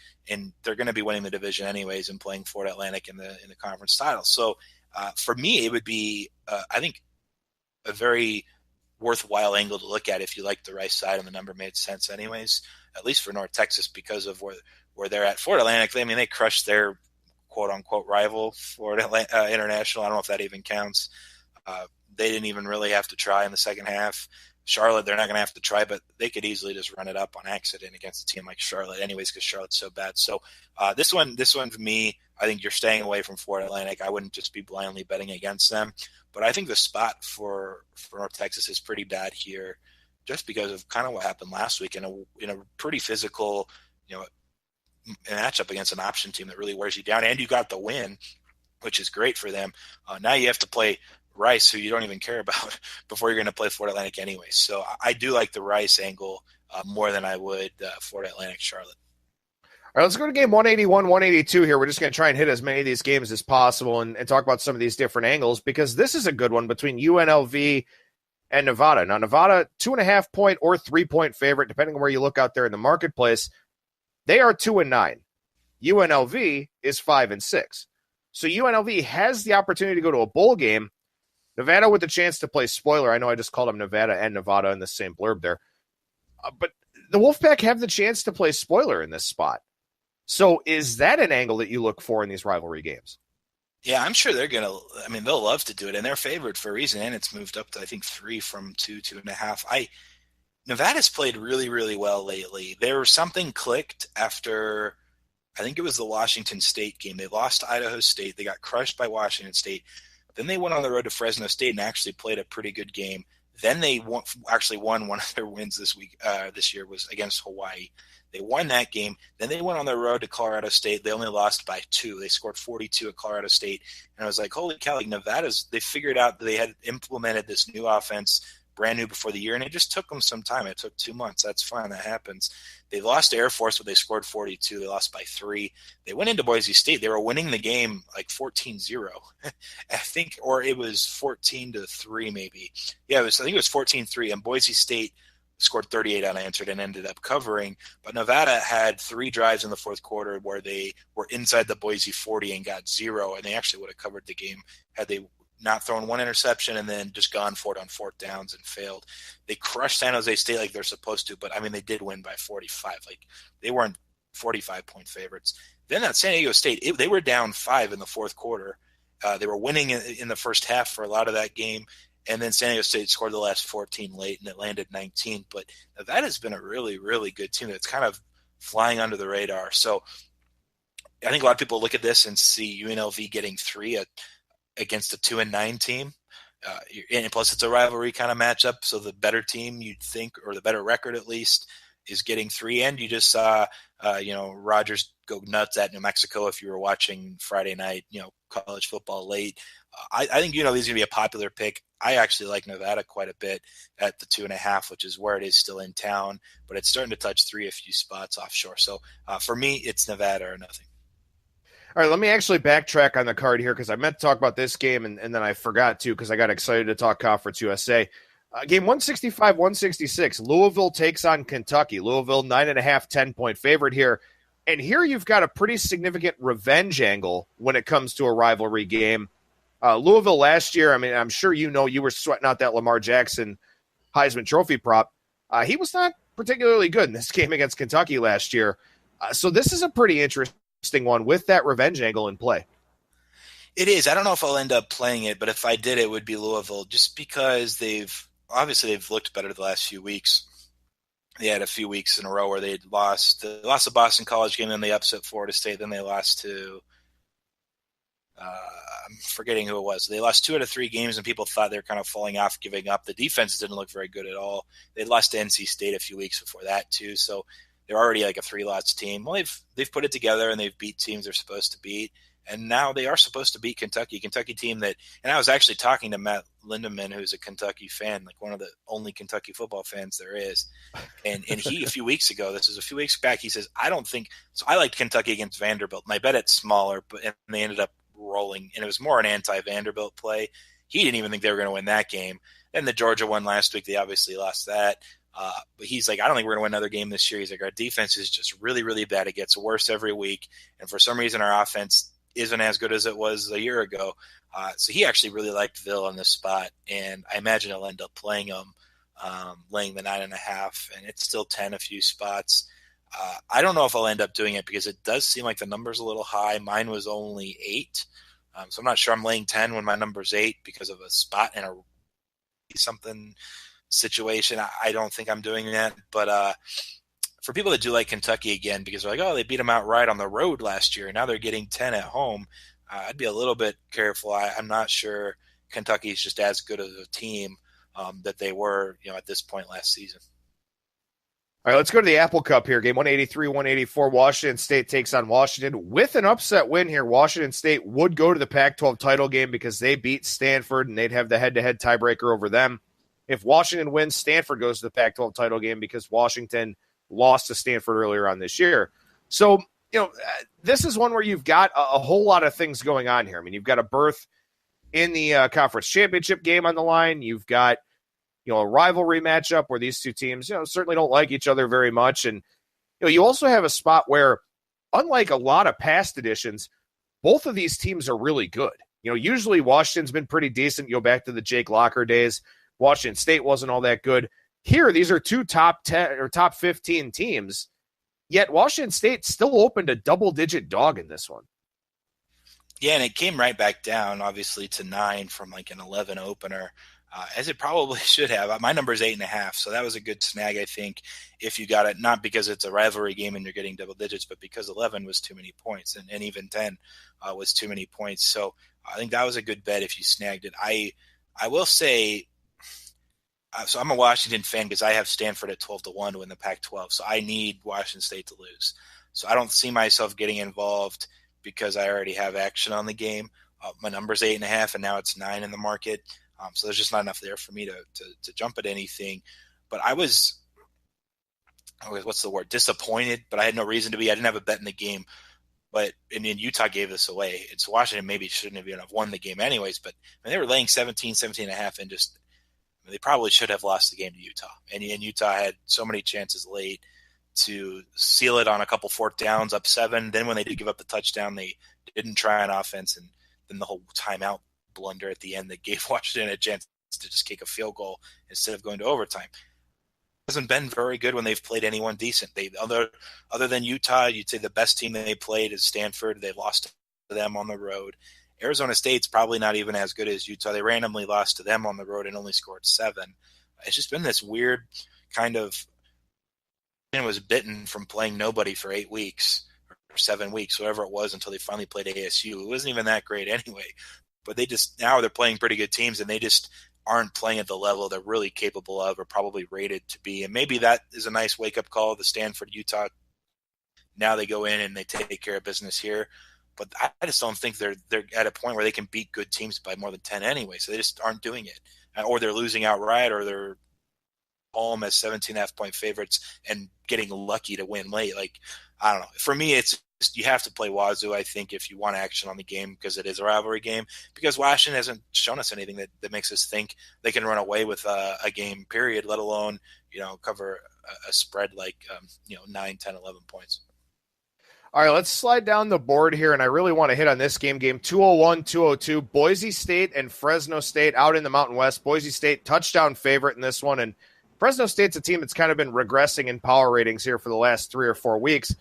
they're going to be winning the division anyways and playing Florida Atlantic in the conference title. So for me, it would be, I think, a very worthwhile angle to look at if you like the right side, and the number made sense anyways, at least for North Texas because of where they're at. Florida Atlantic, they crushed their quote-unquote rival, Florida International. I don't know if that even counts. They didn't even really have to try in the second half. Charlotte, they're not going to have to try, but they could easily just run it up on accident against a team like Charlotte anyways because Charlotte's so bad. So this one for me, I think you're staying away from Florida Atlantic. I wouldn't just be blindly betting against them. But I think the spot for North Texas is pretty bad here just because of kind of what happened last week in a pretty physical, matchup against an option team that really wears you down. And you got the win, which is great for them. Now you have to play Rice, who you don't even care about, before you're going to play Florida Atlantic anyway. So I do like the Rice angle more than I would Florida Atlantic Charlotte. All right, let's go to game 181, 182 here. We're just going to try and hit as many of these games as possible and talk about some of these different angles because this is a good one between UNLV and Nevada. Now, Nevada, 2.5-point or 3-point favorite, depending on where you look out there in the marketplace. They are 2-9. UNLV is 5-6. So UNLV has the opportunity to go to a bowl game. Nevada with the chance to play spoiler. I know I just called them Nevada and Nevada in the same blurb there. But the Wolfpack have the chance to play spoiler in this spot. So is that an angle that you look for in these rivalry games? Yeah, I'm sure they're going to, they'll love to do it, and they're favored for a reason, and it's moved up to, I think, 3 from 2.5. Nevada's played really, really well lately. Something clicked after I think it was the Washington State game. They lost to Idaho State. They got crushed by Washington State. Then they went on the road to Fresno State and actually played a pretty good game. Then they actually won one of their wins this year was against Hawaii. They won that game. Then they went on the road to Colorado State. They only lost by 2. They scored 42 at Colorado State. And I was like, holy cow, like they figured out that they had implemented this new offense brand new before the year, and it just took them some time. It took 2 months. That's fine. That happens. They lost to Air Force, but they scored 42. They lost by 3. They went into Boise State. They were winning the game like 14-0, I think, or it was 14-3 maybe. Yeah, I think it was 14-3, and Boise State scored 38 unanswered and ended up covering. But Nevada had 3 drives in the fourth quarter where they were inside the Boise 40 and got 0, and they actually would have covered the game had they not thrown 1 interception and then just gone for it on 4th downs and failed. They crushed San Jose State like they're supposed to, but I mean, they did win by 45. Like they weren't 45-point favorites. Then that San Diego State, they were down 5 in the fourth quarter. They were winning in the first half for a lot of that game. And then San Diego State scored the last 14 late and it landed 19. But that has been a really, really good team that's kind of flying under the radar. So I think a lot of people look at this and see UNLV getting 3 against a 2-9 team. And plus it's a rivalry kind of matchup. So the better team you'd think, or the better record at least, is getting 3. And you just saw, Rogers go nuts at New Mexico. If you were watching Friday night, college football late, I think, he's going to be a popular pick. I actually like Nevada quite a bit at the 2.5, which is where it is still in town, but it's starting to touch 3 a few spots offshore. So for me, it's Nevada or nothing. All right, let me actually backtrack on the card here because I meant to talk about this game and then I forgot to because I got excited to talk Conference USA. Game 165-166, Louisville takes on Kentucky. Louisville, 9.5, 10-point favorite here. And here you've got a pretty significant revenge angle when it comes to a rivalry game. Louisville last year, I mean, I'm sure you were sweating out that Lamar Jackson Heisman Trophy prop. He was not particularly good in this game against Kentucky last year. So this is a pretty interesting one with that revenge angle in play. It is. I don't know if I'll end up playing it, but if I did, it would be Louisville just because they've looked better the last few weeks. They had a few weeks in a row where they lost the Boston College game, then they upset Florida State, then they lost to I'm forgetting who it was. They lost 2 out of 3 games, and people thought they were kind of falling off, giving up. The defense didn't look very good at all. They lost to NC State a few weeks before that too, so they're already like a 3-loss team. Well, they've put it together and they've beat teams they're supposed to beat, and now they are supposed to beat Kentucky team that. And I was actually talking to Matt Lindemann, who's a Kentucky fan, like one of the only Kentucky football fans there is, and he a few weeks back, he says, I don't think so. I liked Kentucky against Vanderbilt, and I bet it's smaller, and they ended up rolling, and it was more an anti-Vanderbilt play. He didn't even think they were going to win that game. Then the Georgia one last week, they obviously lost that. But he's like, I don't think we're going to win another game this year. He's like, our defense is just really, really bad. It gets worse every week. And for some reason, our offense isn't as good as it was a year ago. So he actually really liked Ville on this spot. And I imagine he'll end up playing him, laying the 9.5. And it's still 10 a few spots. I don't know if I'll end up doing it because it does seem like the number's a little high. Mine was only 8. So I'm not sure I'm laying 10 when my number's 8 because of a spot in a something situation. I don't think I'm doing that, but for people that do like Kentucky again, because they're like, oh, they beat them outright on the road last year, and now they're getting 10 at home, I'd be a little bit careful. I'm not sure Kentucky's just as good as a team that they were, at this point last season. All right, let's go to the Apple Cup here. Game 183-184, Washington State takes on Washington. With an upset win here, Washington State would go to the Pac-12 title game because they beat Stanford, and they'd have the head-to-head tiebreaker over them. If Washington wins, Stanford goes to the Pac-12 title game because Washington lost to Stanford earlier on this year. So, this is one where you've got a whole lot of things going on here. I mean, you've got a berth in the conference championship game on the line. You've got, a rivalry matchup where these two teams, certainly don't like each other very much. And, you also have a spot where, unlike a lot of past editions, both of these teams are really good. Usually Washington's been pretty decent. You go back to the Jake Locker days. Washington State wasn't all that good. Here, these are 2 top 10 or top 15 teams, yet Washington State still opened a double-digit dog in this one. Yeah, and it came right back down, obviously, to 9 from like an 11 opener. as it probably should have. My number is 8.5, so that was a good snag, I think, if you got it, not because it's a rivalry game and you're getting double digits, but because 11 was too many points, and even 10 was too many points. So I think that was a good bet if you snagged it. I will say, so I'm a Washington fan because I have Stanford at 12-1 to win the Pac-12, so I need Washington State to lose. So I don't see myself getting involved because I already have action on the game. My number's 8.5, and now it's 9 in the market. So there's just not enough there for me to jump at anything. But I was, what's the word, disappointed, but I had no reason to be. I didn't have a bet in the game. But, and then Utah gave this away. It's Washington maybe shouldn't have even have won the game anyways. But they were laying 17.5, and just they probably should have lost the game to Utah. And Utah had so many chances late to seal it on a couple fourth downs, up 7. Then when they did give up the touchdown, they didn't try on offense, and then the whole timeout blunder at the end that gave Washington a chance to just kick a field goal instead of going to overtime. Hasn't been very good when they've played anyone decent. Other than Utah, you'd say the best team that they played is Stanford. They lost to them on the road. Arizona State's probably not even as good as Utah. They randomly lost to them on the road and only scored 7. It's just been this weird kind of, it was bitten from playing nobody for 8 weeks or 7 weeks, whatever it was, until they finally played ASU. It wasn't even that great anyway. But now they're playing pretty good teams, and they just aren't playing at the level they're really capable of or probably rated to be. And maybe that is a nice wake-up call, the Stanford-Utah. Now they go in and they take care of business here. But I just don't think they're at a point where they can beat good teams by more than 10 anyway. So they just aren't doing it. Or they're losing outright, or they're home as 17.5-point favorites and getting lucky to win late. Like, I don't know. For me, it's you have to play Wazoo, I think, if you want action on the game, because it is a rivalry game. Because Washington hasn't shown us anything that makes us think they can run away with a game, period, let alone, cover a spread like, 9, 10, 11 points. All right, let's slide down the board here, and I really want to hit on this game. 201, 202, Boise State and Fresno State out in the Mountain West. Boise State touchdown favorite in this one, and Fresno State's a team that's kind of been regressing in power ratings here for the last 3 or 4 weeks.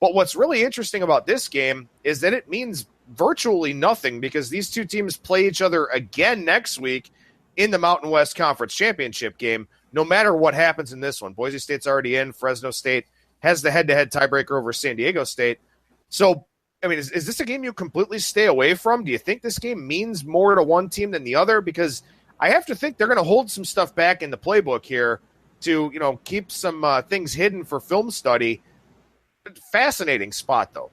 But what's really interesting about this game is that it means virtually nothing, because these two teams play each other again next week in the Mountain West Conference Championship game, no matter what happens in this one. Boise State's already in. Fresno State has the head-to-head tiebreaker over San Diego State. So, I mean, is this a game you completely stay away from? Do you think this game means more to one team than the other? Because I have to think they're going to hold some stuff back in the playbook here to, keep some things hidden for film study. Fascinating spot, though.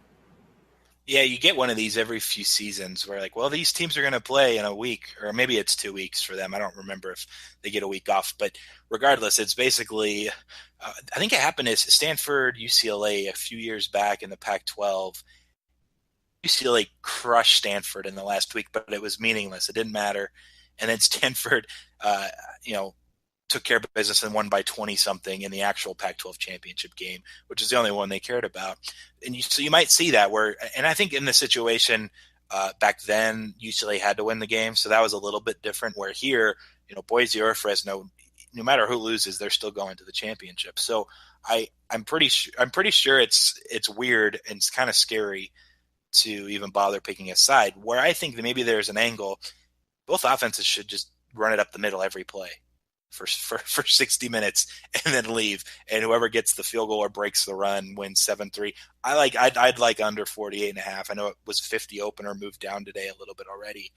Yeah, you get one of these every few seasons where, like, well, these teams are going to play in a week, or maybe it's 2 weeks for them. I don't remember if they get a week off. But regardless, it's basically I think it happened is Stanford, UCLA a few years back in the Pac-12. UCLA crushed Stanford in the last week, but it was meaningless. It didn't matter. And then Stanford, took care of business and won by 20-something in the actual Pac-12 championship game, which is the only one they cared about. And so you might see that and I think in the situation back then, UCLA had to win the game, so that was a little bit different. Where here, Boise or Fresno, no matter who loses, they're still going to the championship. So I'm pretty sure it's weird and it's kind of scary to even bother picking a side. Where I think that maybe there's an angle, both offenses should just run it up the middle every play for 60 minutes and then leave, and whoever gets the field goal or breaks the run wins 7-3. I'd like under 48.5. I know it was 50 opener, moved down today a little bit already,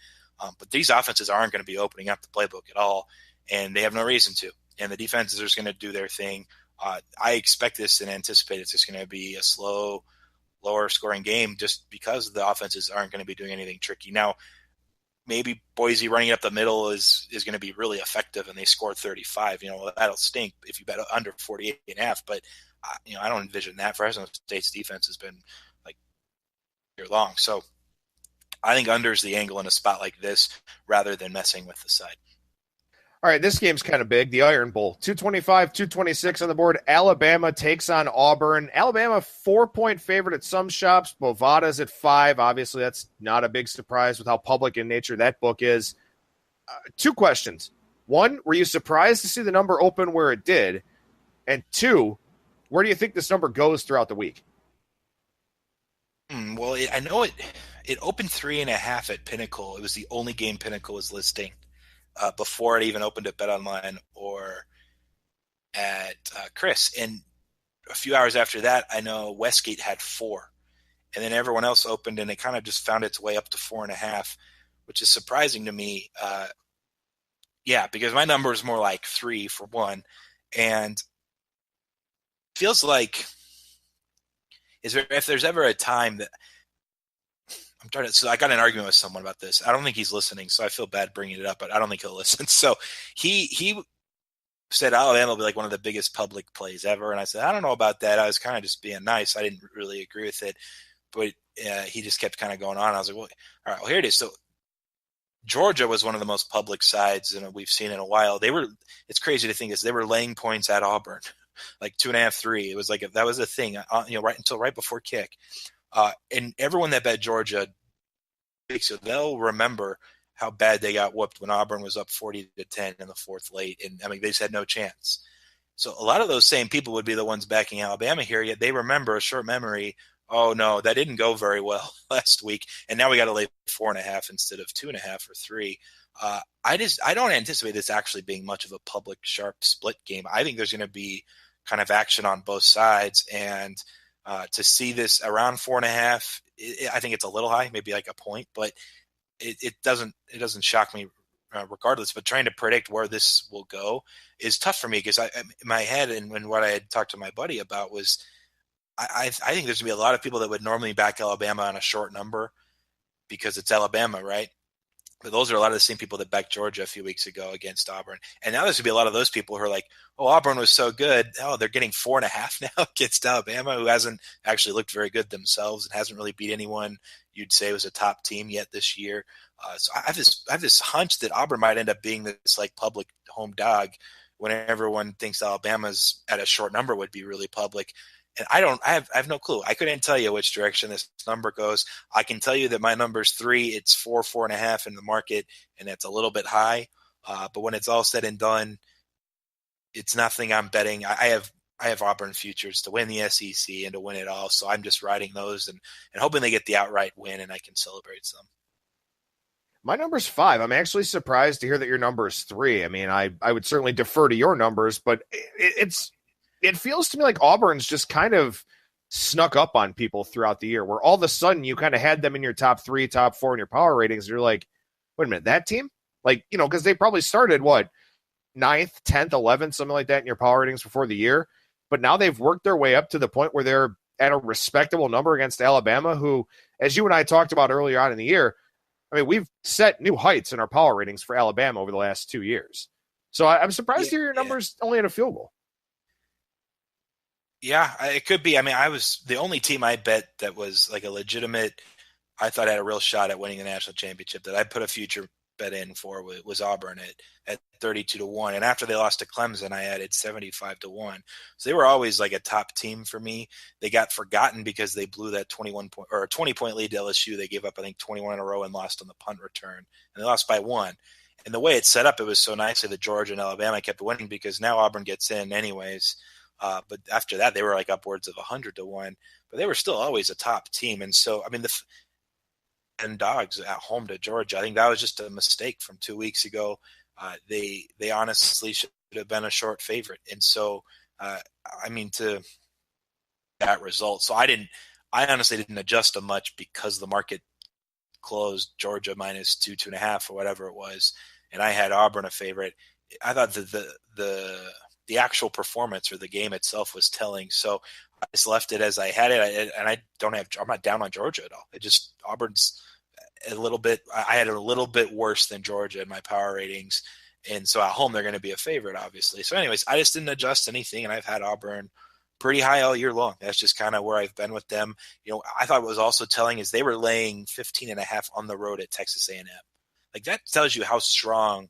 but these offenses aren't going to be opening up the playbook at all, and they have no reason to. And the defenses are just going to do their thing. I expect this and anticipate it's just going to be a slow, lower scoring game, just because the offenses aren't going to be doing anything tricky. Now, maybe Boise running up the middle is going to be really effective and they score 35. That'll stink if you bet under 48.5. But, I don't envision that. Fresno State's defense has been like year long. So I think under is the angle in a spot like this rather than messing with the side. All right, this game's kind of big. The Iron Bowl, 225, 226 on the board. Alabama takes on Auburn. Alabama 4-point favorite at some shops. Bovada's at 5. Obviously, that's not a big surprise with how public in nature that book is. 2 questions. 1, were you surprised to see the number open where it did? And 2, where do you think this number goes throughout the week? Well, I know it opened 3.5 at Pinnacle. It was the only game Pinnacle was listing. before it even opened at BetOnline or at Chris. And a few hours after that, I know Westgate had 4. And then everyone else opened, and it kind of just found its way up to 4.5, which is surprising to me. Because my number is more like 3 for one. And feels like if there's ever a time that so I got in an argument with someone about this. I don't think he's listening, so I feel bad bringing it up, but I don't think he'll listen. So he said Alabama will be like one of the biggest public plays ever. And I said, I don't know about that. I was kind of just being nice. I didn't really agree with it, but he just kept kind of going on. I was like, well, all right, well, here it is. So Georgia was one of the most public sides we've seen in a while. It's crazy to think this. They were laying points at Auburn, like 2.5, 3. It was like, that was a thing, right before kick. And everyone that bet Georgia, so they'll remember how bad they got whooped when Auburn was up 40-10 in the fourth late. And I mean, they just had no chance. So a lot of those same people would be the ones backing Alabama here, yet they remember a short memory. Oh no, that didn't go very well last week. And now we got to lay 4.5 instead of 2.5 or 3. I don't anticipate this actually being much of a public sharp split game. I think there's going to be kind of action on both sides. And to see this around 4.5, I think it's a little high, maybe like a point, but it doesn't shock me regardless. But trying to predict where this will go is tough for me because in my head and what I had talked to my buddy about was I think there's gonna be a lot of people that would normally back Alabama on a short number because it's Alabama, right? But those are a lot of the same people that backed Georgia a few weeks ago against Auburn. And now there's going to be a lot of those people who are like, oh, Auburn was so good. Oh, they're getting 4.5 now against Alabama, who hasn't actually looked very good themselves and hasn't really beat anyone you'd say was a top team yet this year. So I have this hunch that Auburn might end up being this like public home dog when everyone thinks Alabama's at a short number would be really public. And I have no clue. I couldn't tell you which direction this number goes. I can tell you that my number's 3. It's 4.5 in the market, and that's a little bit high. But when it's all said and done, it's nothing I'm betting. I have Auburn futures to win the SEC and to win it all. So I'm just riding those and hoping they get the outright win and I can celebrate some. My number's 5. I'm actually surprised to hear that your number is 3. I mean, I would certainly defer to your numbers, but it feels to me like Auburn's just kind of snuck up on people throughout the year where all of a sudden you kind of had them in your top 3, top 4 in your power ratings. And you're like, wait a minute, that team? Like, because they probably started 9th, 10th, 11th, something like that in your power ratings before the year. But now they've worked their way up to the point where they're at a respectable number against Alabama, who, as you and I talked about earlier on in the year, I mean, we've set new heights in our power ratings for Alabama over the last 2 years. So I'm surprised to hear your numbers only at a field goal. Yeah, it could be. I mean, I was the only team I bet that was like a legitimate, I thought had a real shot at winning the national championship that I put a future bet in for was Auburn at 32-1. And after they lost to Clemson, I added 75-1. So they were always like a top team for me. They got forgotten because they blew that 20-point lead to LSU. They gave up, I think, 21 in a row and lost on the punt return. And they lost by 1. And the way it's set up, it was so nicely that Georgia and Alabama kept winning because now Auburn gets in anyways. But after that, they were like upwards of 100-1, but they were still always a top team. And so, I mean, and dogs at home to Georgia, I think that was just a mistake from 2 weeks ago. They honestly should have been a short favorite. And so, I mean, to that result. So I honestly didn't adjust them much because the market closed Georgia minus 2.5 or whatever it was. And I had Auburn a favorite. I thought that the actual performance or the game itself was telling. So I just left it as I had it. I'm not down on Georgia at all. Auburn's a little bit, I had a little bit worse than Georgia in my power ratings. And so at home, they're going to be a favorite, obviously. So anyways, I just didn't adjust anything. And I've had Auburn pretty high all year long. That's just kind of where I've been with them. I thought what was also telling is they were laying 15.5 on the road at Texas A&M. Like that tells you how strong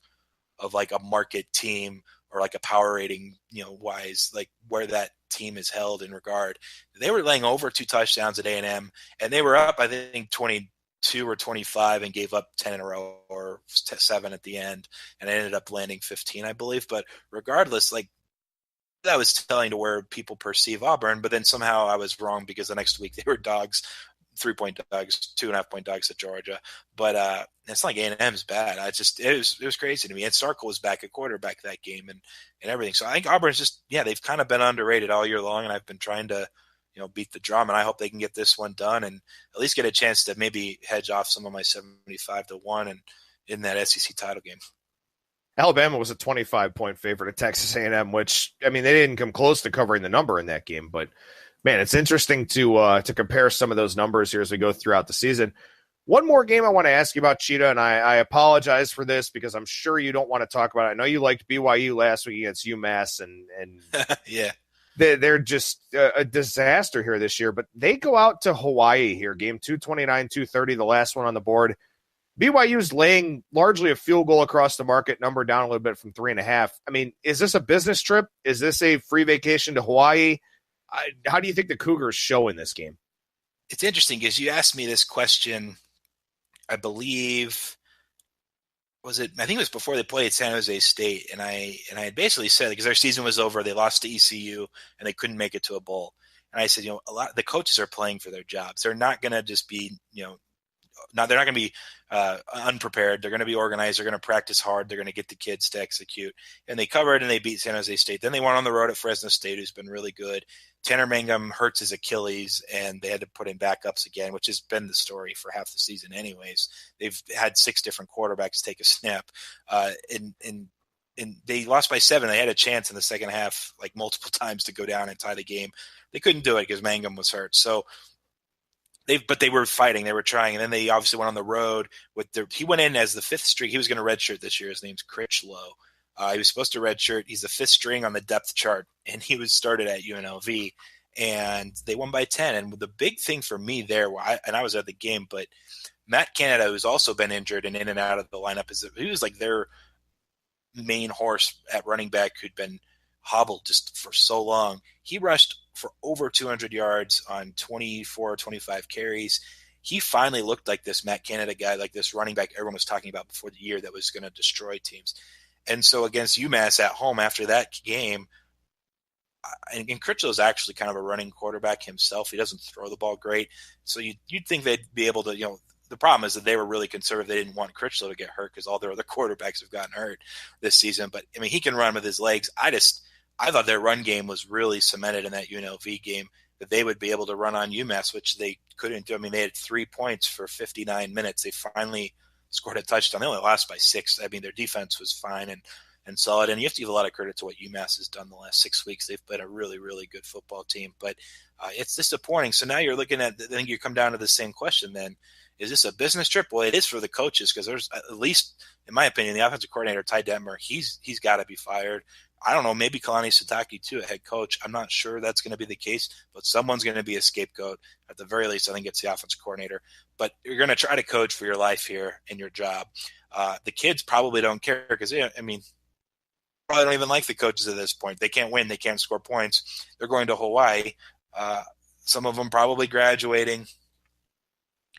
of like a market team or like a power rating, wise, like where that team is held in regard. They were laying over 2 touchdowns at A&M, and they were up, I think, 22 or 25 and gave up 10 in a row or 7 at the end, and I ended up landing 15, I believe. But regardless, like that was telling to where people perceive Auburn, but then somehow I was wrong because the next week they were dogs 3-point dogs, 2.5-point dogs to Georgia. But it's not like A&M's bad. It was crazy to me. And Starkle was back at quarterback that game and everything. So I think Auburn's just, they've kind of been underrated all year long, and I've been trying to, beat the drum, and I hope they can get this one done and at least get a chance to maybe hedge off some of my 75-1 and in that SEC title game. Alabama was a 25-point favorite at Texas A&M, which, I mean, they didn't come close to covering the number in that game. But, man, it's interesting to compare some of those numbers here as we go throughout the season. One more game I want to ask you about, Cheetah, and I apologize for this because I'm sure you don't want to talk about it. I know you liked BYU last week against UMass, and yeah. They're just a disaster here this year, but they go out to Hawaii here, game 229-230, the last one on the board. BYU's laying largely a field goal across the market, number down a little bit from 3.5. I mean, is this a business trip? Is this a free vacation to Hawaii? How do you think the Cougars show in this game? It's interesting because you asked me this question, I believe, I think it was before they played San Jose State, and I had basically said, because their season was over, they lost to ECU and they couldn't make it to a bowl. And I said, a lot the coaches are playing for their jobs. They're not going to just be, they're not going to be unprepared. They're going to be organized. They're going to practice hard. They're going to get the kids to execute. And they covered and they beat San Jose State. Then they went on the road at Fresno State, who's been really good. Tanner Mangum hurts his Achilles, and they had to put in backups again, which has been the story for half the season anyways. They've had 6 different quarterbacks take a snap. And they lost by 7. They had a chance in the second half, like multiple times, to go down and tie the game. They couldn't do it because Mangum was hurt. So but they were fighting. They were trying. And then they obviously went on the road. He went in as the 5th string. He was going to redshirt this year. His name's Critchlow. He was supposed to redshirt. He's the 5th string on the depth chart, and he was started at UNLV, and they won by 10. And the big thing for me there, I was at the game, but Matt Canada, who's also been injured and in and out of the lineup, he was like their main horse at running back who'd been hobbled just for so long. He rushed for over 200 yards on 24, 25 carries. He finally looked like this Matt Canada guy, like this running back everyone was talking about before the year that was going to destroy teams. And so against UMass at home after that game, and Critchlow is actually kind of a running quarterback himself. He doesn't throw the ball great. So you'd think they'd be able to, the problem is that they were really conservative. They didn't want Critchlow to get hurt because all their other quarterbacks have gotten hurt this season. But, I mean, he can run with his legs. I thought their run game was really cemented in that UNLV game, that they would be able to run on UMass, which they couldn't do. I mean, they had 3 points for 59 minutes. They finally scored a touchdown. They only lost by 6. I mean, their defense was fine and solid. And you have to give a lot of credit to what UMass has done the last 6 weeks. They've been a really, really good football team. But it's disappointing. So now you're looking at – I think you come down to the same question then. Is this a business trip? Well, it is for the coaches because there's at least, in my opinion, the offensive coordinator, Ty Detmer, he's got to be fired. I don't know, maybe Kalani Sitake too, a head coach. I'm not sure that's going to be the case, but someone's going to be a scapegoat. At the very least, I think it's the offensive coordinator. But you're going to try to coach for your life here in your job. The kids probably don't care because, probably don't even like the coaches at this point. They can't win. They can't score points. They're going to Hawaii. Some of them probably graduating.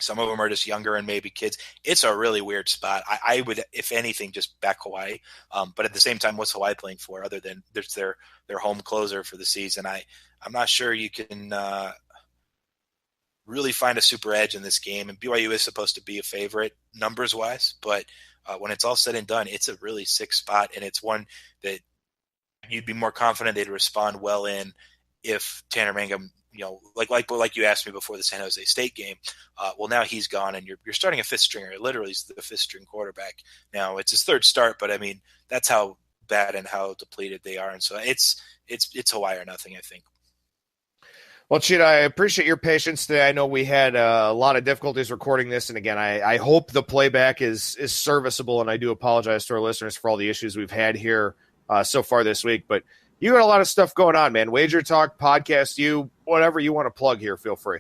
Some of them are just younger and maybe kids. It's a really weird spot. I would, if anything, just back Hawaii. But at the same time, what's Hawaii playing for other than there's their home closer for the season? I'm not sure you can really find a super edge in this game. And BYU is supposed to be a favorite numbers-wise. But when it's all said and done, it's a really sick spot. And it's one that you'd be more confident they'd respond well in if Tanner Mangum – like you asked me before the San Jose State game. Well, now he's gone, and you're starting a 5th stringer. Literally, he's the 5th string quarterback. Now it's his 3rd start, but I mean that's how bad and how depleted they are, and so it's Hawaii or nothing, I think. Well, Cheetah, I appreciate your patience today. I know we had a lot of difficulties recording this, and again, I hope the playback is serviceable, and I do apologize to our listeners for all the issues we've had here so far this week, but. You got a lot of stuff going on, man. Wager Talk, Podcast, whatever you want to plug here, feel free.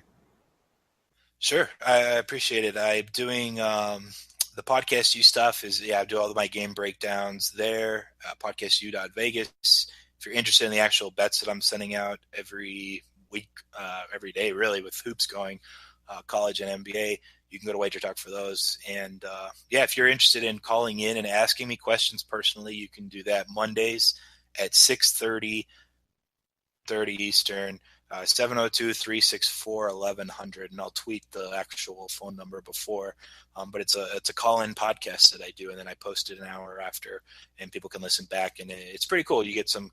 Sure. I appreciate it. I'm doing the Podcast U stuff. I do all of my game breakdowns there, podcastu.vegas. If you're interested in the actual bets that I'm sending out every week, every day, really, with hoops going, college and NBA, you can go to Wager Talk for those. And, if you're interested in calling in and asking me questions personally, you can do that Mondays at 6:30 Eastern. 702-364-1100, and I'll tweet the actual phone number before. But it's a call-in podcast that I do, and then I post it an hour after, and people can listen back. And it's pretty cool. You get some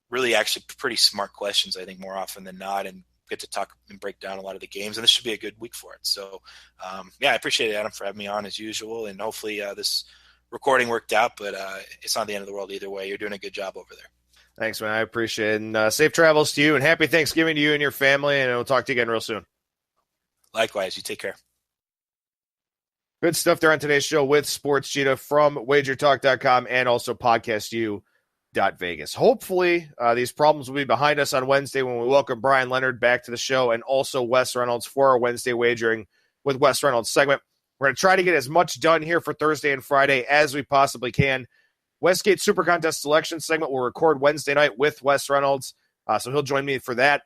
really actually pretty smart questions, I think, more often than not, and get to talk and break down a lot of the games. And this should be a good week for it. So, I appreciate it, Adam, for having me on as usual. And hopefully this recording worked out, but it's not the end of the world either way. You're doing a good job over there. Thanks, man. I appreciate it. And safe travels to you, and happy Thanksgiving to you and your family. And we'll talk to you again real soon. Likewise. You take care. Good stuff there on today's show with Sports Cheetah from wagertalk.com and also podcastu.vegas. Hopefully, these problems will be behind us on Wednesday when we welcome Brian Leonard back to the show, and also Wes Reynolds for our Wednesday wagering with Wes Reynolds segment. We're going to try to get as much done here for Thursday and Friday as we possibly can. Westgate Super Contest Selection segment will record Wednesday night with Wes Reynolds, so he'll join me for that.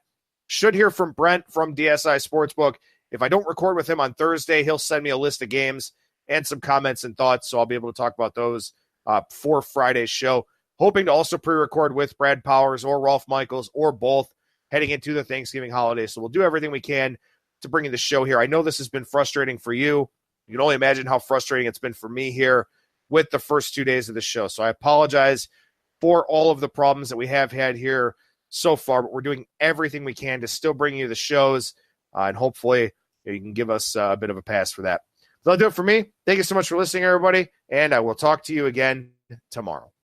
Should hear from Brent from DSI Sportsbook. If I don't record with him on Thursday, he'll send me a list of games and some comments and thoughts, so I'll be able to talk about those for Friday's show. Hoping to also pre-record with Brad Powers or Rolf Michaels or both heading into the Thanksgiving holiday, so we'll do everything we can to bring you the show here. I know this has been frustrating for you. You can only imagine how frustrating it's been for me here with the first 2 days of the show. So I apologize for all of the problems that we have had here so far, but we're doing everything we can to still bring you the shows, and hopefully you can give us a bit of a pass for that. So that'll do it for me. Thank you so much for listening, everybody, and I will talk to you again tomorrow.